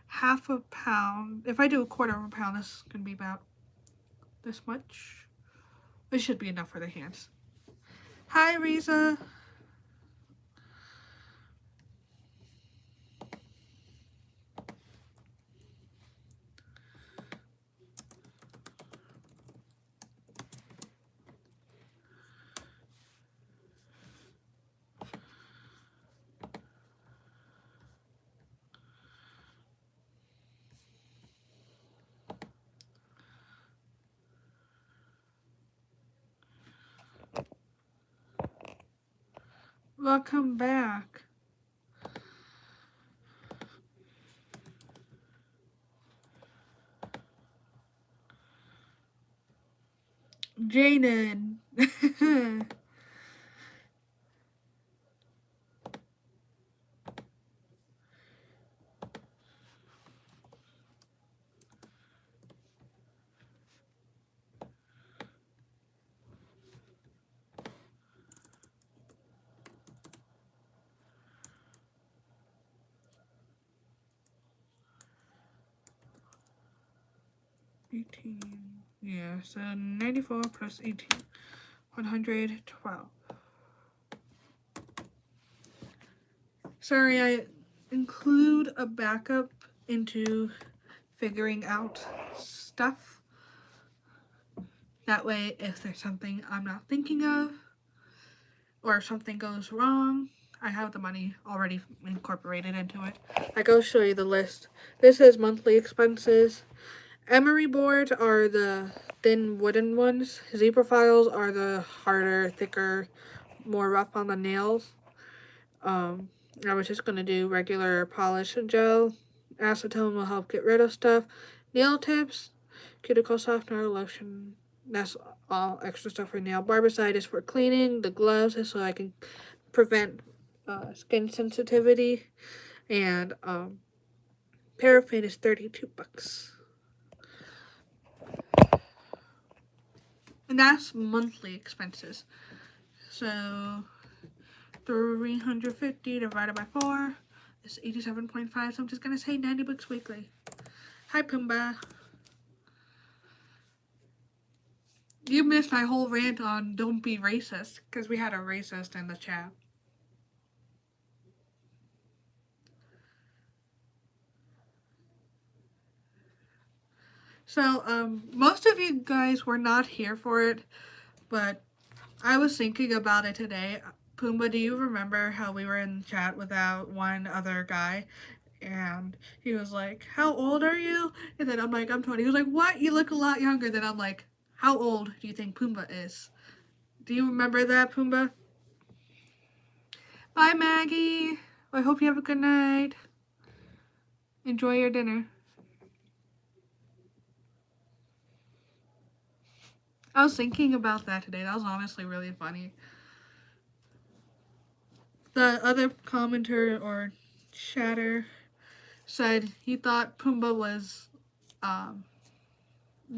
Half a pound. If I do a quarter of a pound, this is going to be about this much. This should be enough for the hands. Hi, Riza. Welcome back. Jaden. Yeah, so 94 plus 18. 112. Sorry, I include a backup into figuring out stuff. That way, if there's something I'm not thinking of, or if something goes wrong, I have the money already incorporated into it. I go show you the list. This is monthly expenses. Emery boards are the thin wooden ones. Zebra files are the harder, thicker, more rough on the nails. I was just going to do regular polish and gel. Acetone will help get rid of stuff. Nail tips, cuticle softener, lotion. That's all extra stuff for nail. Barbicide is for cleaning. The gloves is so I can prevent skin sensitivity. And paraffin is $32. And that's monthly expenses. So 350 divided by 4 is 87.5. So I'm just going to say $90 weekly. Hi, Pumbaa. You missed my whole rant on don't be racist, because we had a racist in the chat. So, most of you guys were not here for it, but I was thinking about it today. Pumbaa, do you remember how we were in chat with that one other guy? And he was like, how old are you? And then I'm like, I'm 20. He was like, what? You look a lot younger. Then I'm like, how old do you think Pumbaa is? Do you remember that, Pumbaa? Bye, Maggie. I hope you have a good night. Enjoy your dinner. I was thinking about that today. That was honestly really funny. The other commenter or chatter said he thought Pumbaa was,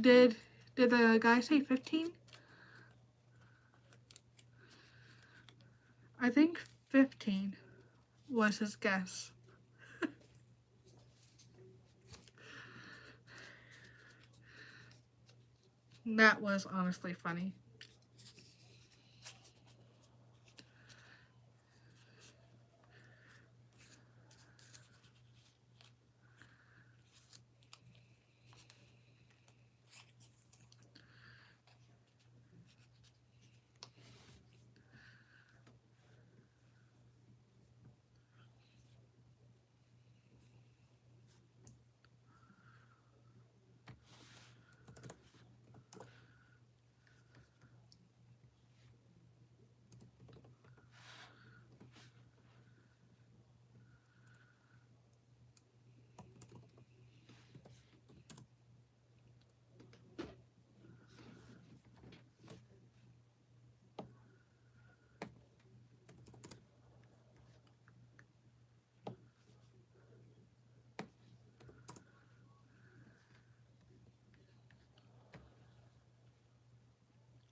did the guy say 15? I think 15 was his guess. That was honestly funny.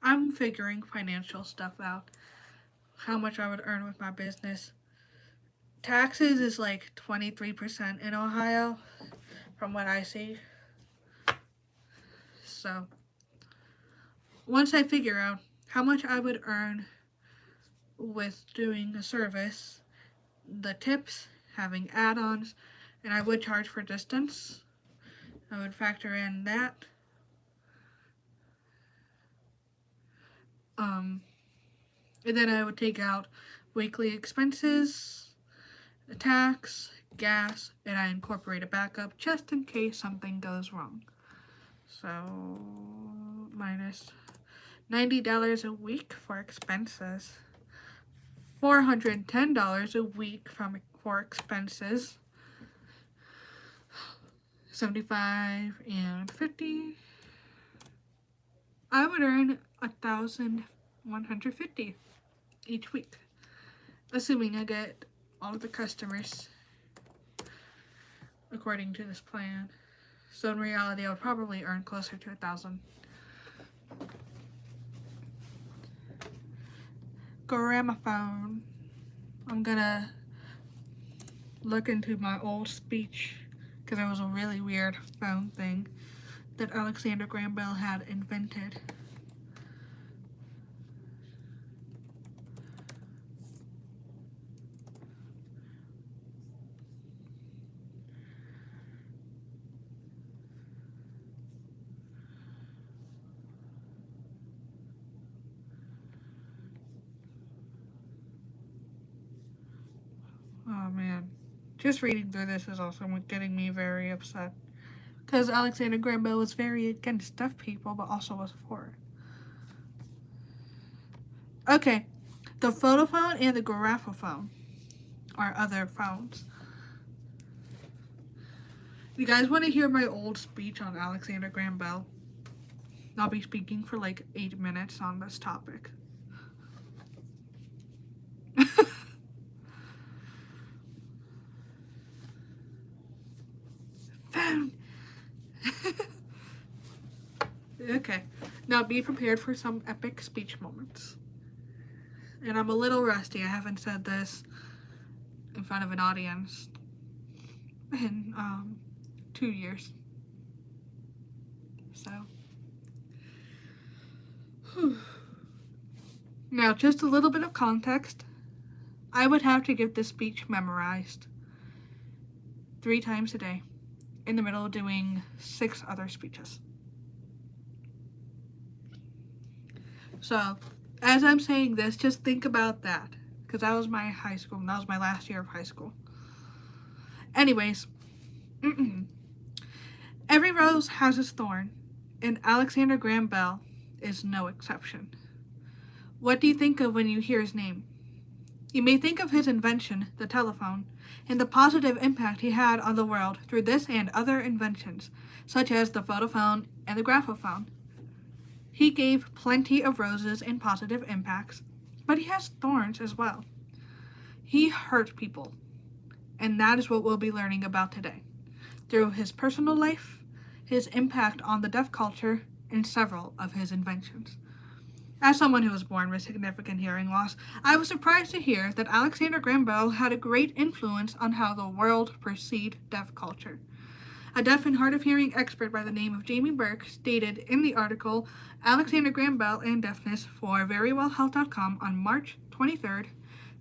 I'm figuring financial stuff out. How much I would earn with my business. Taxes is like 23% in Ohio, from what I see. So, once I figure out how much I would earn with doing a service, the tips, having add-ons, and I would charge for distance, I would factor in that. And then I would take out weekly expenses, the tax, gas, and I incorporate a backup just in case something goes wrong. So, minus $90 a week for expenses, $410 a week for expenses, 75 and 50. I would earn $1,150 each week, assuming I get all of the customers according to this plan. So in reality, I would probably earn closer to 1,000. Gramophone. I'm gonna look into my old speech because there was a really weird phone thing that Alexander Graham Bell had invented. Oh man, just reading through this is also getting me very upset. Because Alexander Graham Bell was very against deaf people, but also was for it. Okay, the photophone and the graphophone are other phones. You guys want to hear my old speech on Alexander Graham Bell? I'll be speaking for like 8 minutes on this topic. Phone! Okay, now be prepared for some epic speech moments. And I'm a little rusty. I haven't said this in front of an audience in 2 years. So, now just a little bit of context. I would have to get this speech memorized 3 times a day in the middle of doing 6 other speeches. So, as I'm saying this, just think about that, because that was my high school, and that was my last year of high school. Anyways, every rose has its thorn, and Alexander Graham Bell is no exception. What do you think of when you hear his name? You may think of his invention, the telephone, and the positive impact he had on the world through this and other inventions, such as the photophone and the graphophone. He gave plenty of roses and positive impacts, but he has thorns as well. He hurt people, and that is what we'll be learning about today, through his personal life, his impact on the deaf culture, and several of his inventions. As someone who was born with significant hearing loss, I was surprised to hear that Alexander Graham Bell had a great influence on how the world perceived deaf culture. A deaf and hard of hearing expert by the name of Jamie Burke stated in the article Alexander Graham Bell and Deafness for verywellhealth.com on March 23rd,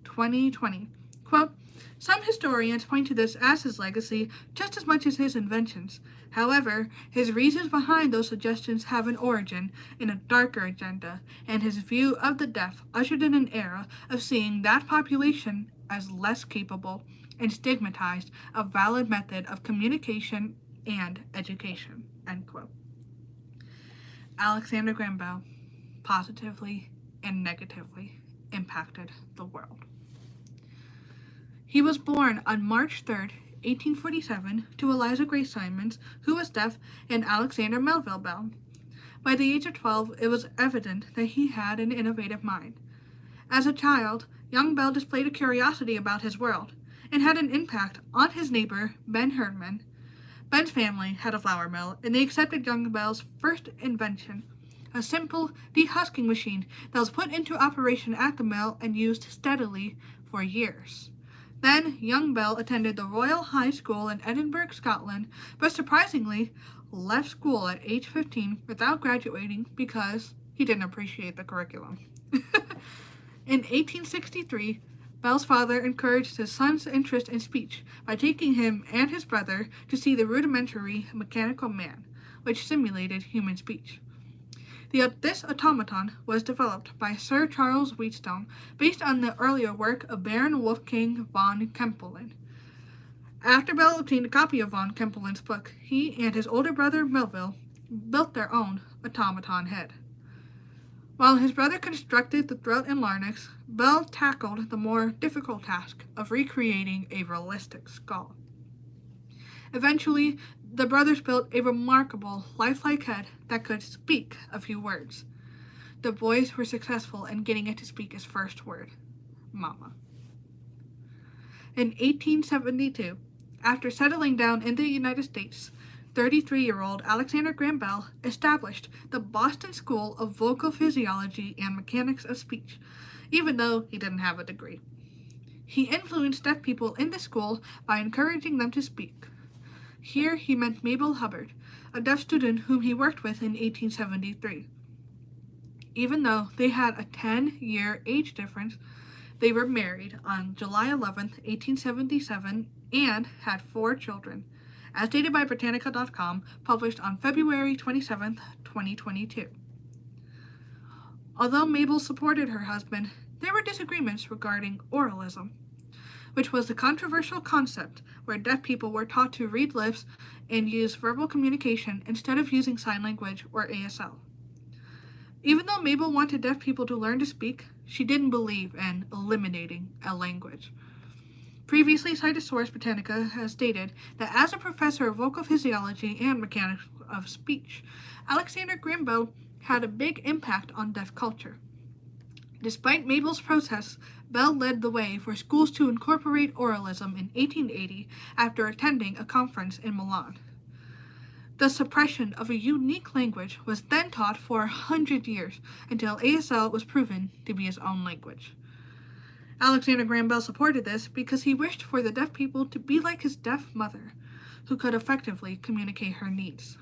2020. Quote, some historians point to this as his legacy just as much as his inventions. However, his reasons behind those suggestions have an origin in a darker agenda, and his view of the deaf ushered in an era of seeing that population as less capable and stigmatized a valid method of communication and education, end quote. Alexander Graham Bell positively and negatively impacted the world. He was born on March 3rd, 1847, to Eliza Grace Simons, who was deaf, and Alexander Melville Bell. By the age of 12, it was evident that he had an innovative mind. As a child, young Bell displayed a curiosity about his world, and had an impact on his neighbor, Ben Herdman. Ben's family had a flour mill, and they accepted young Bell's first invention, a simple dehusking machine that was put into operation at the mill and used steadily for years. Then, young Bell attended the Royal High School in Edinburgh, Scotland, but surprisingly left school at age 15 without graduating because he didn't appreciate the curriculum. In 1863, Bell's father encouraged his son's interest in speech by taking him and his brother to see the rudimentary mechanical man, which simulated human speech. This automaton was developed by Sir Charles Wheatstone based on the earlier work of Baron Wolfgang von Kempelen. After Bell obtained a copy of von Kempelen's book, he and his older brother Melville built their own automaton head. While his brother constructed the throat and larynx, Bell tackled the more difficult task of recreating a realistic skull. Eventually, the brothers built a remarkable, lifelike head that could speak a few words. The boys were successful in getting it to speak his first word, Mama. In 1872, after settling down in the United States, 33-year-old Alexander Graham Bell established the Boston School of Vocal Physiology and Mechanics of Speech, even though he didn't have a degree. He influenced deaf people in the school by encouraging them to speak. Here he met Mabel Hubbard, a deaf student whom he worked with in 1873. Even though they had a 10-year age difference, they were married on July 11, 1877, and had 4 children, as stated by Britannica.com, published on February 27, 2022. Although Mabel supported her husband, there were disagreements regarding oralism, which was the controversial concept where deaf people were taught to read lips and use verbal communication instead of using sign language or ASL. Even though Mabel wanted deaf people to learn to speak, she didn't believe in eliminating a language. Previously cited source Britannica has stated that as a professor of vocal physiology and mechanics of speech, Alexander Graham Bell had a big impact on deaf culture. Despite Mabel's protests, Bell led the way for schools to incorporate oralism in 1880 after attending a conference in Milan. The suppression of a unique language was then taught for 100 years until ASL was proven to be his own language. Alexander Graham Bell supported this because he wished for the deaf people to be like his deaf mother, who could effectively communicate her needs.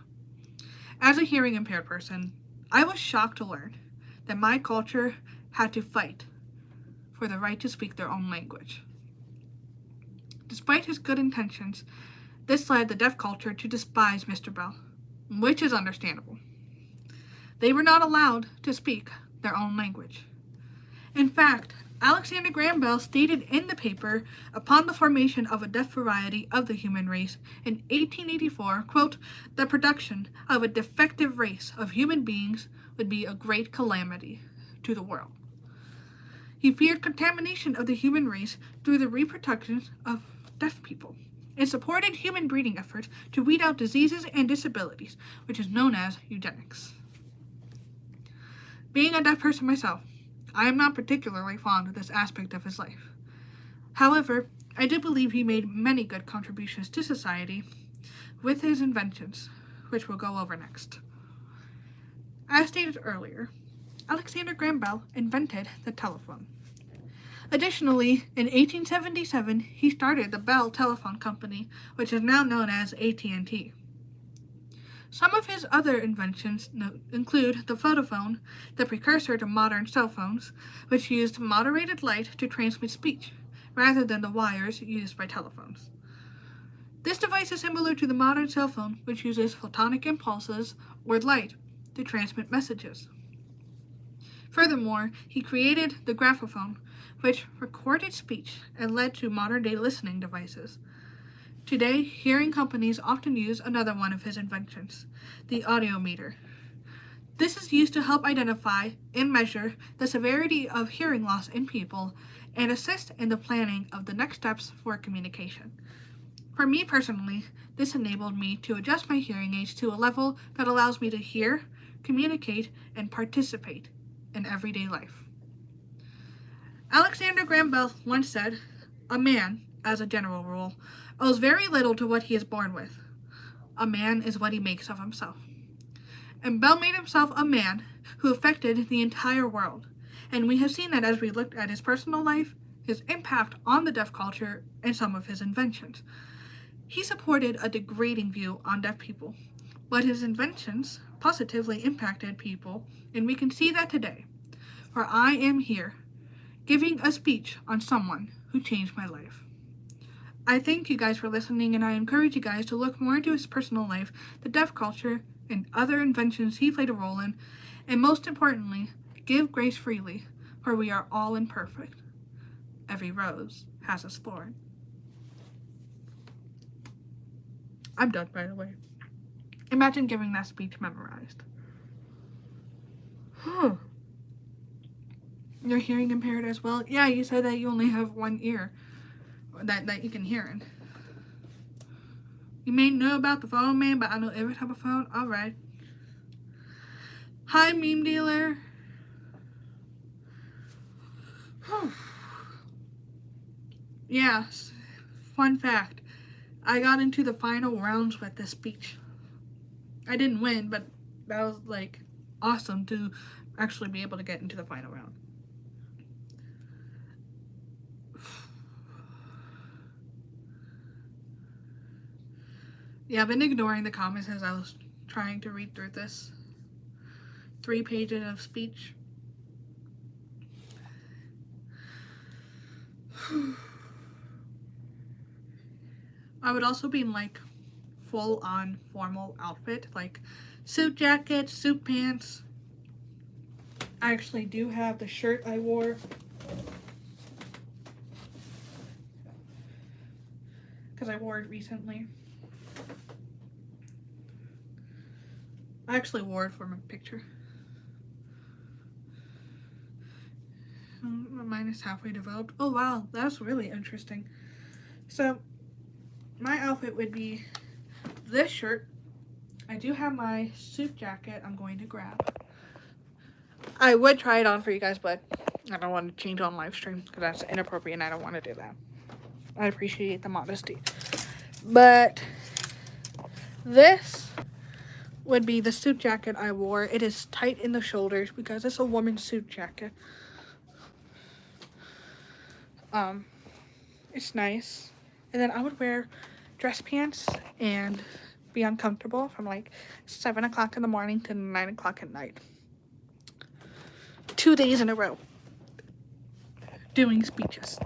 As a hearing impaired person, I was shocked to learn that my culture had to fight for the right to speak their own language. Despite his good intentions, this led the deaf culture to despise Mr. Bell, which is understandable. They were not allowed to speak their own language. In fact, Alexander Graham Bell stated in the paper upon the formation of a deaf variety of the human race in 1884, quote, "The production of a defective race of human beings would be a great calamity to the world." He feared contamination of the human race through the reproduction of deaf people, and supported human breeding efforts to weed out diseases and disabilities, which is known as eugenics. Being a deaf person myself, I am not particularly fond of this aspect of his life. However, I do believe he made many good contributions to society with his inventions, which we'll go over next. As stated earlier, Alexander Graham Bell invented the telephone. Additionally, in 1877, he started the Bell Telephone Company, which is now known as AT&T. Some of his other inventions include the photophone, the precursor to modern cell phones, which used moderated light to transmit speech, rather than the wires used by telephones. This device is similar to the modern cell phone, which uses photonic impulses, or light, to transmit messages. Furthermore, he created the graphophone, which recorded speech and led to modern-day listening devices. Today, hearing companies often use another one of his inventions, the audiometer. This is used to help identify and measure the severity of hearing loss in people and assist in the planning of the next steps for communication. For me personally, this enabled me to adjust my hearing aids to a level that allows me to hear, communicate, and participate in everyday life. Alexander Graham Bell once said, "A man, as a general rule, owes very little to what he is born with. A man is what he makes of himself." And Bell made himself a man who affected the entire world. And we have seen that as we looked at his personal life, his impact on the deaf culture, and some of his inventions. He supported a degrading view on deaf people, but his inventions positively impacted people, and we can see that today. For I am here, giving a speech on someone who changed my life. I thank you guys for listening, and I encourage you guys to look more into his personal life, the deaf culture, and other inventions he played a role in, and most importantly, give grace freely, for we are all imperfect. Every rose has its thorn. I'm done, by the way. Imagine giving that speech memorized. You're hearing impaired as well? Yeah, you said that you only have one ear that you can hear in. You may know about the phone, man, but I know every type of phone. Alright. Hi, meme dealer. Yes. Fun fact. I got into the final rounds with this speech. I didn't win, but that was like awesome to actually be able to get into the final round. Yeah, I've been ignoring the comments as I was trying to read through this 3 pages of speech. I would also be in like full-on formal outfit, like suit jacket, suit pants. I actually do have the shirt I wore. Because I wore it recently. I actually wore it for my picture. Mine is halfway developed. Oh wow, that's really interesting. So, my outfit would be this shirt. I do have my suit jacket I'm going to grab. I would try it on for you guys, but I don't want to change on live stream because that's inappropriate and I don't want to do that. I appreciate the modesty. But this would be the suit jacket I wore. It is tight in the shoulders because it's a woman's suit jacket. It's nice. And then I would wear dress pants and be uncomfortable from like 7 o'clock in the morning to 9 o'clock at night. 2 days in a row doing speeches.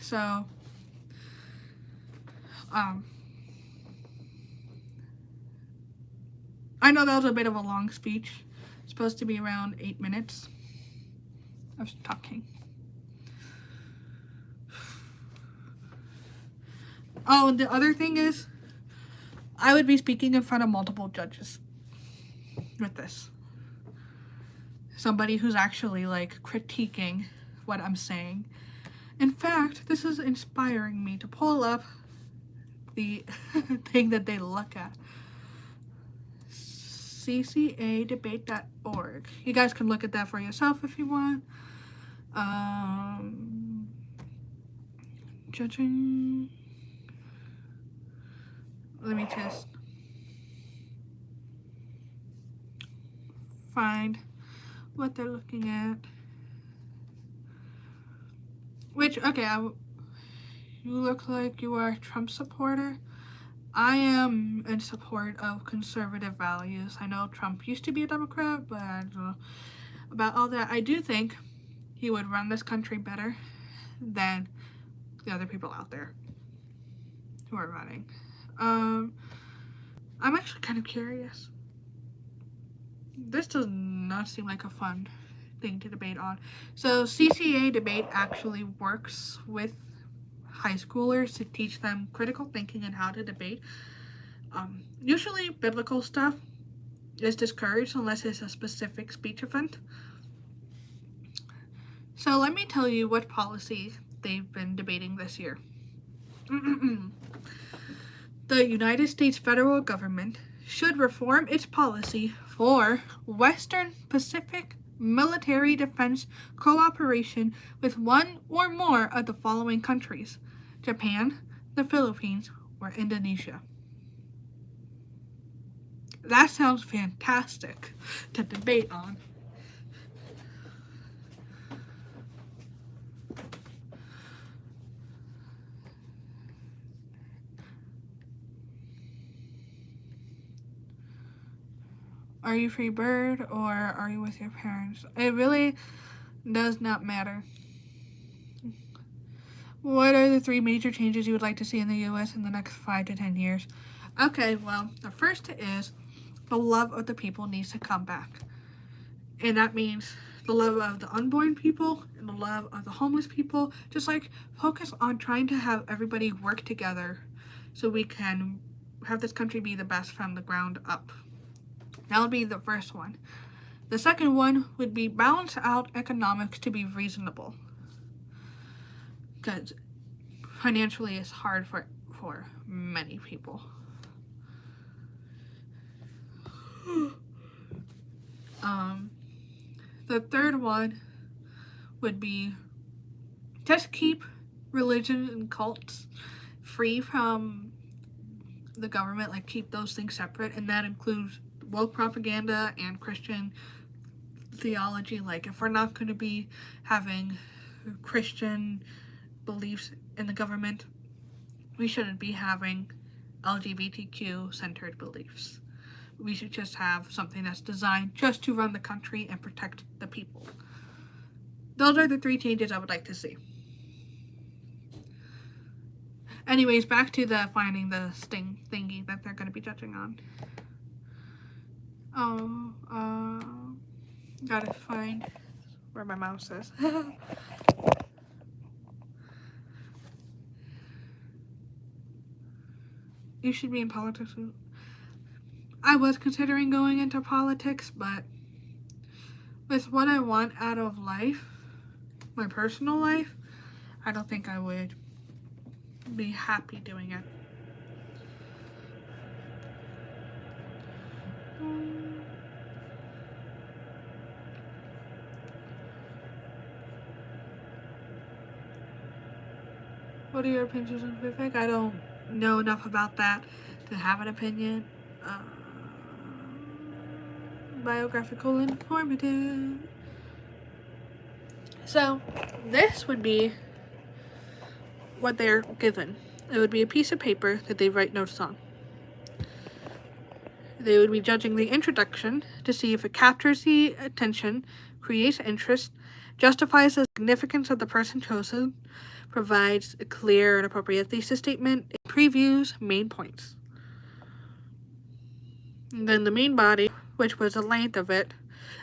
So, I know that was a bit of a long speech. It's supposed to be around 8 minutes of talking. Oh, and the other thing is, I would be speaking in front of multiple judges with this. Somebody who's actually like critiquing what I'm saying. In fact, this is inspiring me to pull up the thing that they look at. ccadebate.org. You guys can look at that for yourself if you want. Judging. Let me just find what they're looking at. Which, okay, you look like you are a Trump supporter. I am in support of conservative values. I know Trump used to be a Democrat, but I don't know about all that. I do think he would run this country better than the other people out there who are running. I'm actually kind of curious. This does not seem like a fun thing to debate on. So CCA debate actually works with high schoolers to teach them critical thinking and how to debate. Usually biblical stuff is discouraged unless it's a specific speech event. So let me tell you what policy they've been debating this year. The United States federal government should reform its policy for Western Pacific military defense cooperation with one or more of the following countries: Japan, the Philippines, or Indonesia. That sounds fantastic to debate on. Are you free bird or are you with your parents? It really does not matter. What are the 3 major changes you would like to see in the U.S. in the next 5 to 10 years? Okay, well, the first is the love of the people needs to come back. And that means the love of the unborn people and the love of the homeless people. Just like focus on trying to have everybody work together so we can have this country be the best from the ground up. That would be the first one. The second one would be balance out economics to be reasonable. Because financially it's hard for many people. The third one would be just keep religion and cults free from the government, like keep those things separate, and that includes woke propaganda and Christian theology. Like if we're not going to be having Christian beliefs in the government, we shouldn't be having LGBTQ centered beliefs. We should just have something that's designed just to run the country and protect the people. Those are the 3 changes I would like to see. Anyways, back to the finding the sting thingy that they're going to be judging on. Gotta find where my mouse is. You should be in politics. I was considering going into politics, but with what I want out of life, my personal life, I don't think I would be happy doing it. What are your opinions on Vivek? I don't know enough about that to have an opinion. Biographical informative. So, this would be what they're given. It would be a piece of paper that they write notes on. They would be judging the introduction to see if it captures the attention, creates interest, justifies the significance of the person chosen, provides a clear and appropriate thesis statement, and previews main points. And then the main body, which was the length of it,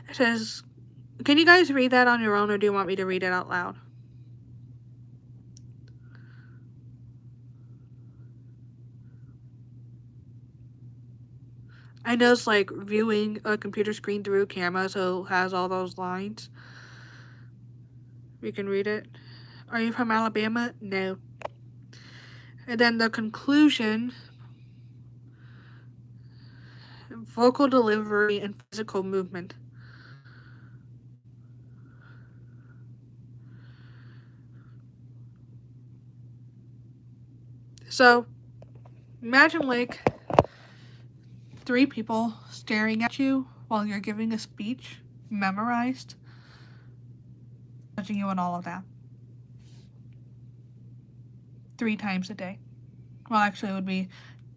it says, can you guys read that on your own, or do you want me to read it out loud? I know it's like viewing a computer screen through a camera, so it has all those lines. We can read it. Are you from Alabama? No. And then the conclusion, vocal delivery and physical movement. So, imagine like 3 people staring at you while you're giving a speech, memorized, judging you on all of that. 3 times a day. Well, actually, it would be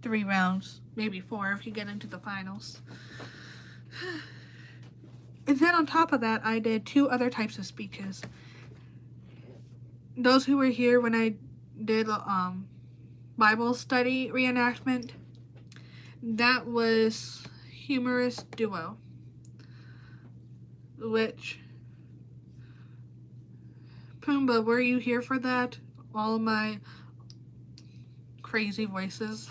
3 rounds, maybe 4 if you get into the finals. And then on top of that, I did 2 other types of speeches. Those who were here when I did Bible study reenactment, that was humorous duo, which, Pumbaa, were you here for that? All of my crazy voices.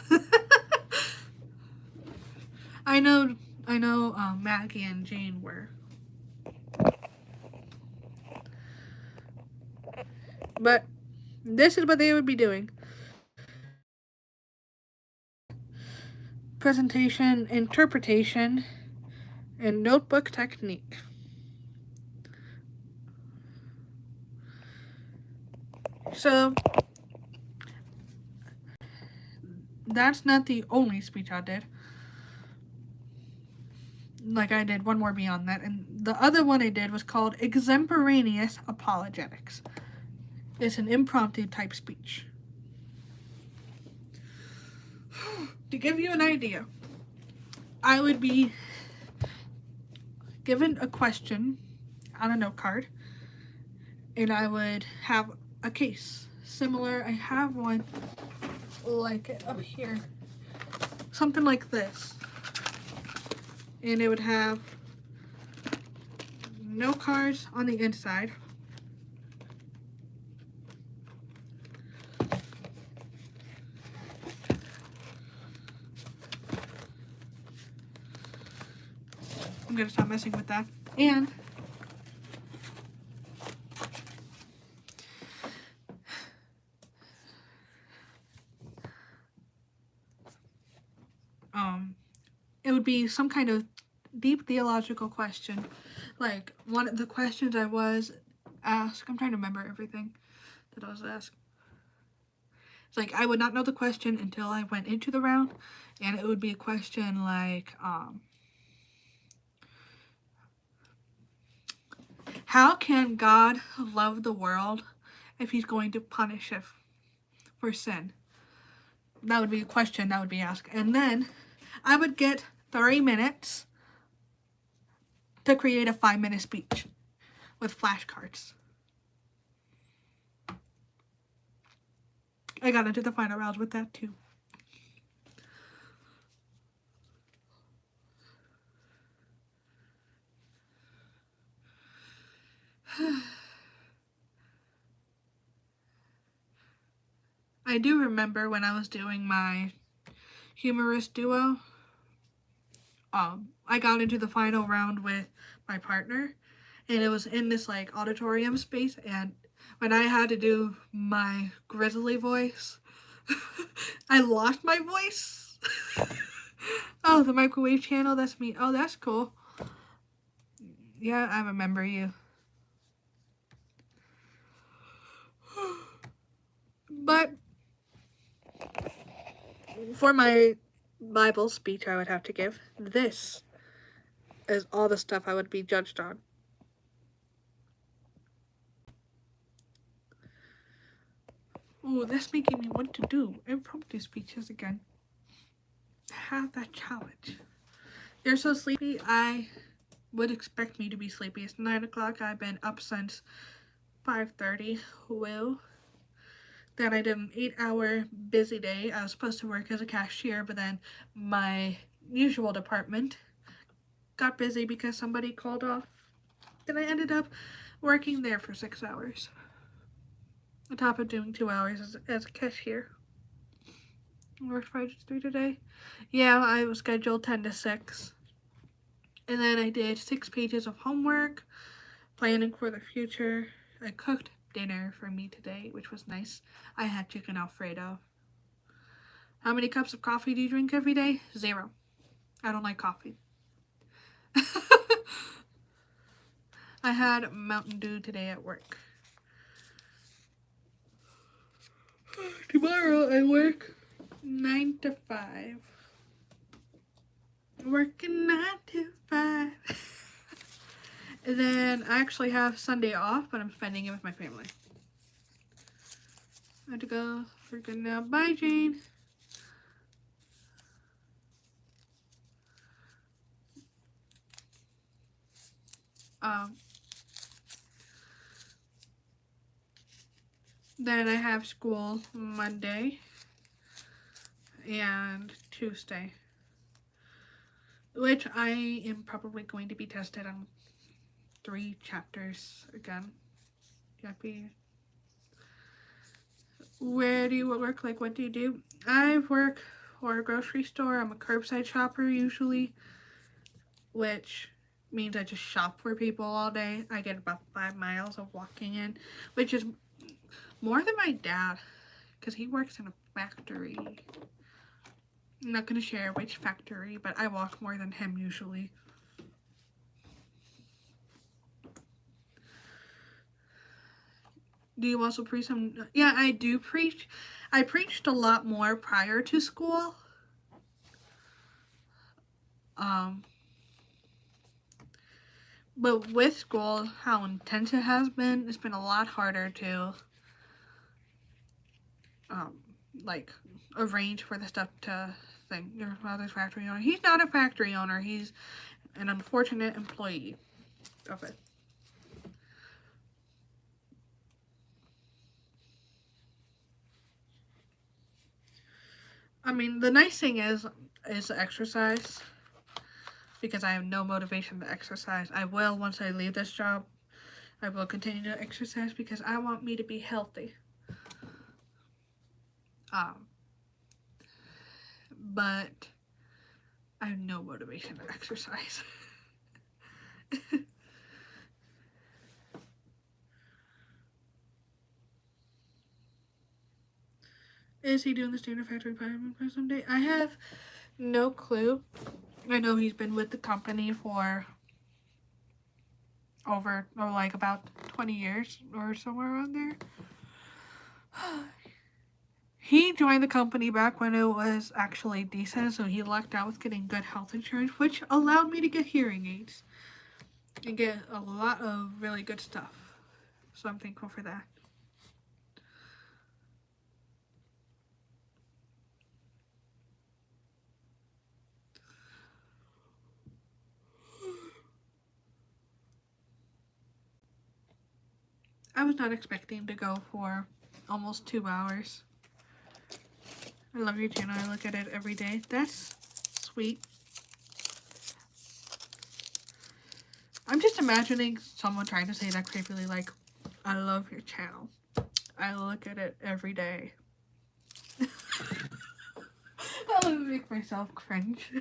I know Maggie and Jane were. But this is what they would be doing. Presentation, interpretation, and notebook technique. So, that's not the only speech I did. like I did one more beyond that, and the other one I did was called extemporaneous apologetics. It's an impromptu type speech. To give you an idea, I would be given a question on a note card, and I would have a case similar. I have one like it up here, something like this, and it would have note cards on the inside. I'm gonna stop messing with that. And it would be some kind of deep theological question. Like one of the questions I was asked, I'm trying to remember everything that I was asked. It's like I would not know the question until I went into the round, and it would be a question like, how can God love the world if he's going to punish it for sin? That would be a question that would be asked. And then I would get 3 minutes to create a 5-minute speech with flashcards. I got into the final rounds with that too. I do remember when I was doing my humorous duo, I got into the final round with my partner, and it was in this like auditorium space, and when I had to do my grizzly voice, I lost my voice. Oh, the microwave channel, that's me. Oh, that's cool. Yeah, I remember you. But for my Bible speech I would have to give, this is all the stuff I would be judged on. Ooh, that's making me want to do impromptu speeches again. Have that challenge. You're so sleepy, I would expect me to be sleepy. It's 9 o'clock. I've been up since 5:30. Woo. Then I did an 8-hour busy day. I was supposed to work as a cashier, but then my usual department got busy because somebody called off. Then I ended up working there for 6 hours. On top of doing 2 hours as a cashier. I worked Friday to 3 today. Yeah, I was scheduled 10 to 6. And then I did 6 pages of homework, planning for the future. I cooked dinner for me today, which was nice. I had chicken Alfredo. How many cups of coffee do you drink every day? 0. I don't like coffee. I had Mountain Dew today at work. Tomorrow I work 9 to 5. Working 9 to 5. And then I actually have Sunday off, but I'm spending it with my family. I have to go for good now. Bye, Jane. Then I have school Monday and Tuesday, which I am probably going to be tested on 3 chapters again. Yuppie. Where do you work? Like, what do you do? I work for a grocery store. I'm a curbside shopper usually, which means I just shop for people all day. I get about 5 miles of walking in, which is more than my dad, because he works in a factory. I'm not going to share which factory, but I walk more than him usually. Do you also preach some? Yeah, I do preach. I preached a lot more prior to school. But with school, how intense it has been, it's been a lot harder to like arrange for the stuff to thing. Your father's factory owner. He's not a factory owner. He's an unfortunate employee of it. I mean, the nice thing is exercise, because I have no motivation to exercise. I will once I leave this job. I will continue to exercise because I want me to be healthy. But I have no motivation to exercise. Is he doing the standard factory requirement for someday? I have no clue. I know he's been with the company for over, or like about 20 years or somewhere around there. He joined the company back when it was actually decent, so he lucked out with getting good health insurance, which allowed me to get hearing aids and get a lot of really good stuff. So I'm thankful for that. I was not expecting to go for almost 2 hours. I love your channel. I look at it every day. That's sweet. I'm just imagining someone trying to say that creepily, like, I love your channel. I look at it every day. That would make myself cringe.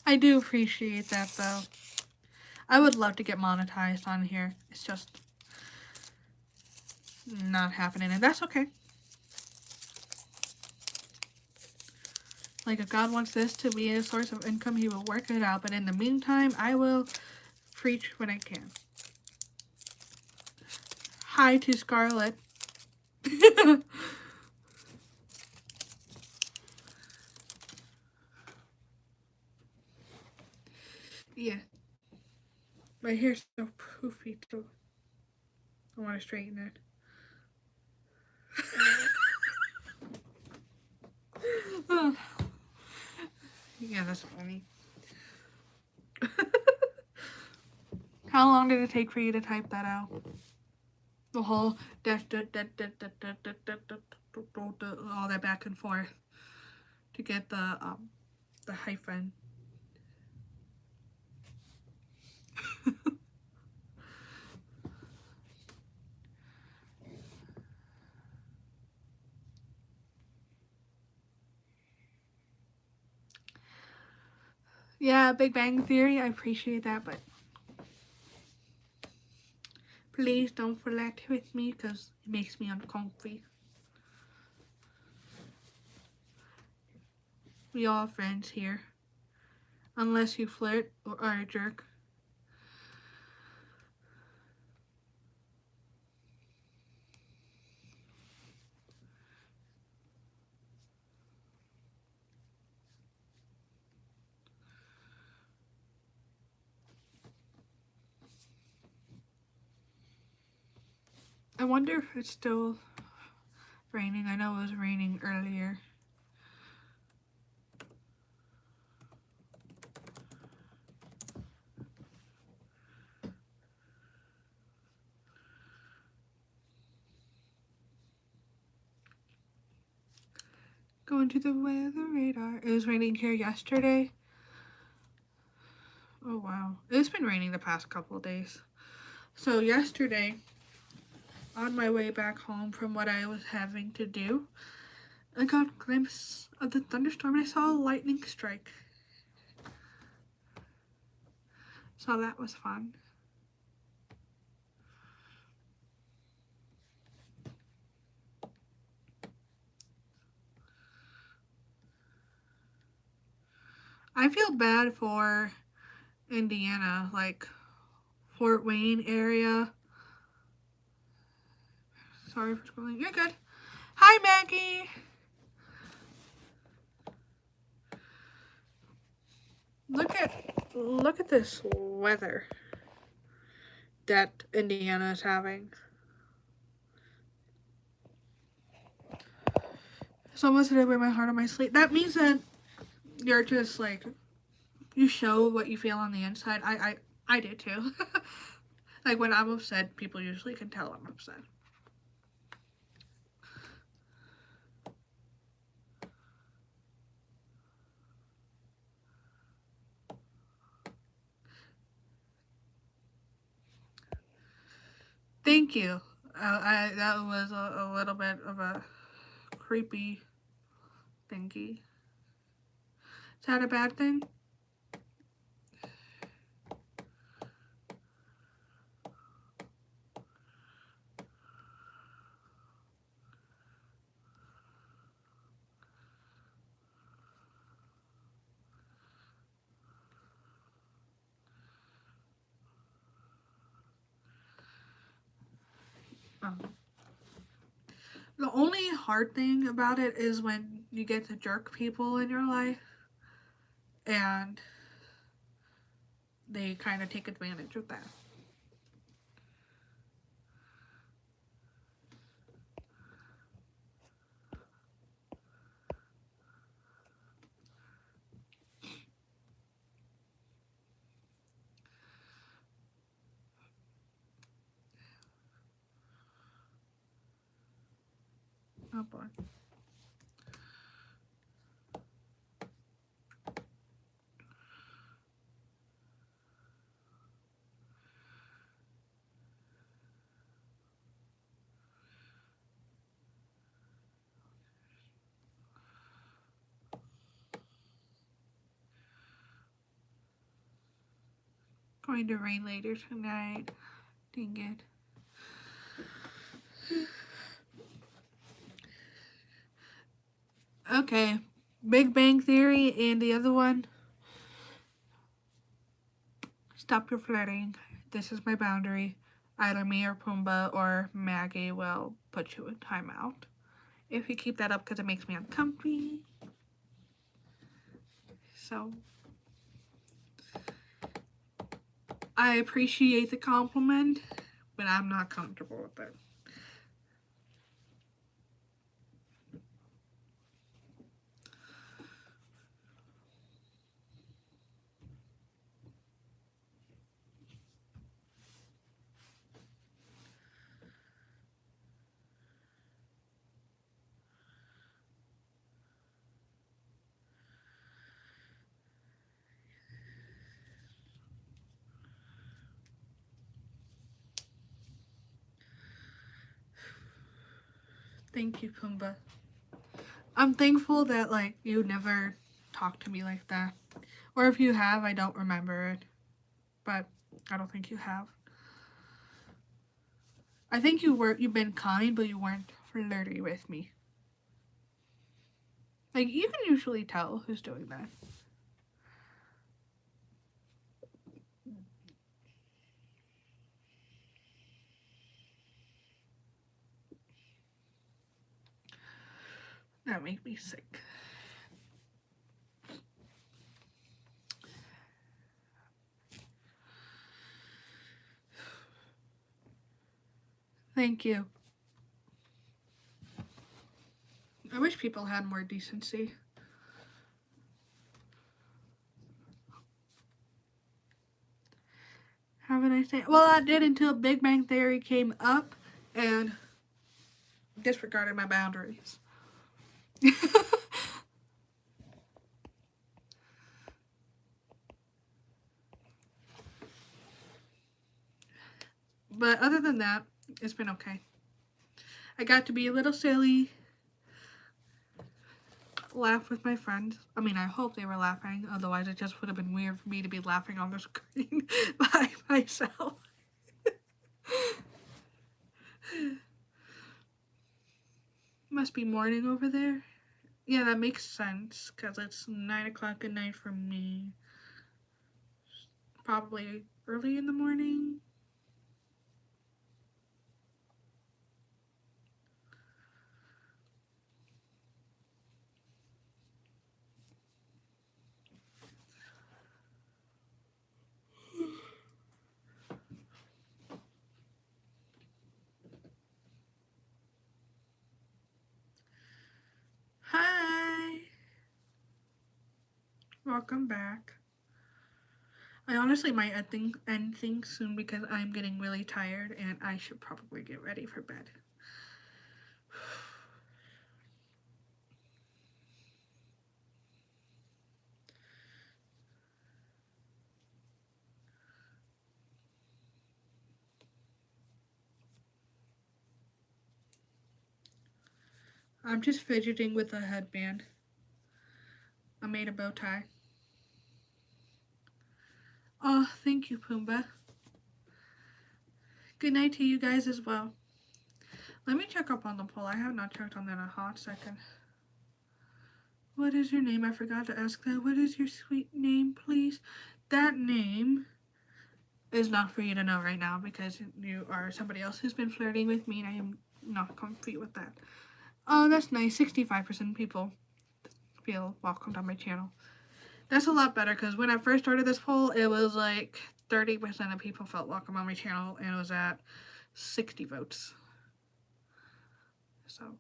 I do appreciate that, though. I would love to get monetized on here. It's just not happening, and that's okay. Like, if God wants this to be a source of income, he will work it out. But in the meantime, I will preach when I can. Hi to Scarlett. Yeah. My hair's so poofy, too. I want to straighten it. Yeah, that's funny. How long did it take for you to type that out? The whole all that back and forth to get the hyphen. Yeah, Big Bang Theory, I appreciate that, but please don't flirt with me because it makes me uncomfy. We all friends here. Unless you flirt or are a jerk. I wonder if it's still raining. I know it was raining earlier. Going to the weather radar. It was raining here yesterday. Oh wow. It's been raining the past couple of days. So yesterday, on my way back home from what I was having to do, I got a glimpse of the thunderstorm and I saw a lightning strike. So that was fun. I feel bad for Indiana, like Fort Wayne area. Sorry for scrolling. You're good. Hi, Maggie. Look at this weather that Indiana is having. Someone said I wear my heart on my sleeve. That means that you're just like, you show what you feel on the inside. I do too. Like when I'm upset, people usually can tell I'm upset. Thank you. That was a little bit of a creepy thingy. Is that a bad thing? Oh. The only hard thing about it is when you get to jerk people in your life and they kind of take advantage of that. Oh boy. Going to rain later tonight. Dang it. Okay. Big Bang Theory and the other one. Stop your flirting. This is my boundary. Either me or Pumbaa or Maggie will put you in timeout. If you keep that up because it makes me uncomfy. So, I appreciate the compliment, but I'm not comfortable with it. Thank you, Pumbaa. I'm thankful that, like, you never talked to me like that. Or if you have, I don't remember it. But I don't think you have. I think you've been kind, but you weren't flirty with me. Like, you can usually tell who's doing that. That makes me sick. Thank you. I wish people had more decency. Have a nice day. Well, I did until Big Bang Theory came up and disregarded my boundaries. But other than that, it's been okay. I got to be a little silly, laugh with my friends. I mean, I hope they were laughing. Otherwise, it just would have been weird for me to be laughing on the screen by myself. Must be morning over there. Yeah, that makes sense because it's 9 o'clock at night for me. Probably early in the morning. welcome back. I honestly might end things soon because I'm getting really tired and I should probably get ready for bed. I'm just fidgeting with a headband. I made a bow tie. Oh, thank you, Pumbaa. Good night to you guys as well. Let me check up on the poll. I have not checked on that in a hot second. What is your name? I forgot to ask that. What is your sweet name, please? That name is not for you to know right now because you are somebody else who's been flirting with me and I am not comfy with that. Oh, that's nice. 65% people feel welcomed on my channel. That's a lot better because when I first started this poll, it was like 30% of people felt welcome on my channel and it was at 60 votes. So.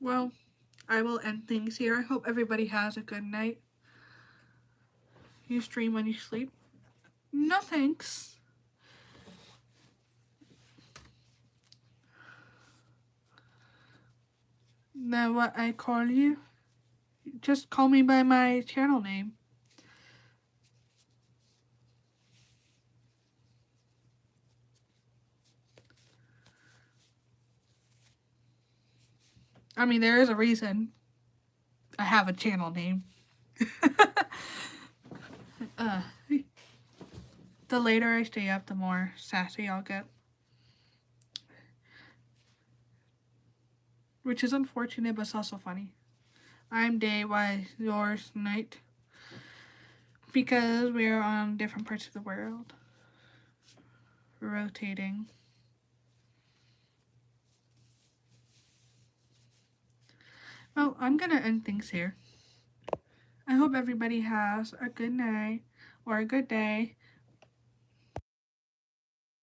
Well, I will end things here. I hope everybody has a good night. You stream when you sleep? No thanks. Now what I call you? Just call me by my channel name. I mean, there is a reason I have a channel name. The later I stay up, the more sassy I'll get. Which is unfortunate, but it's also funny. I'm day, why yours night? Because we're on different parts of the world. Rotating. Well, I'm gonna end things here. I hope everybody has a good night or a good day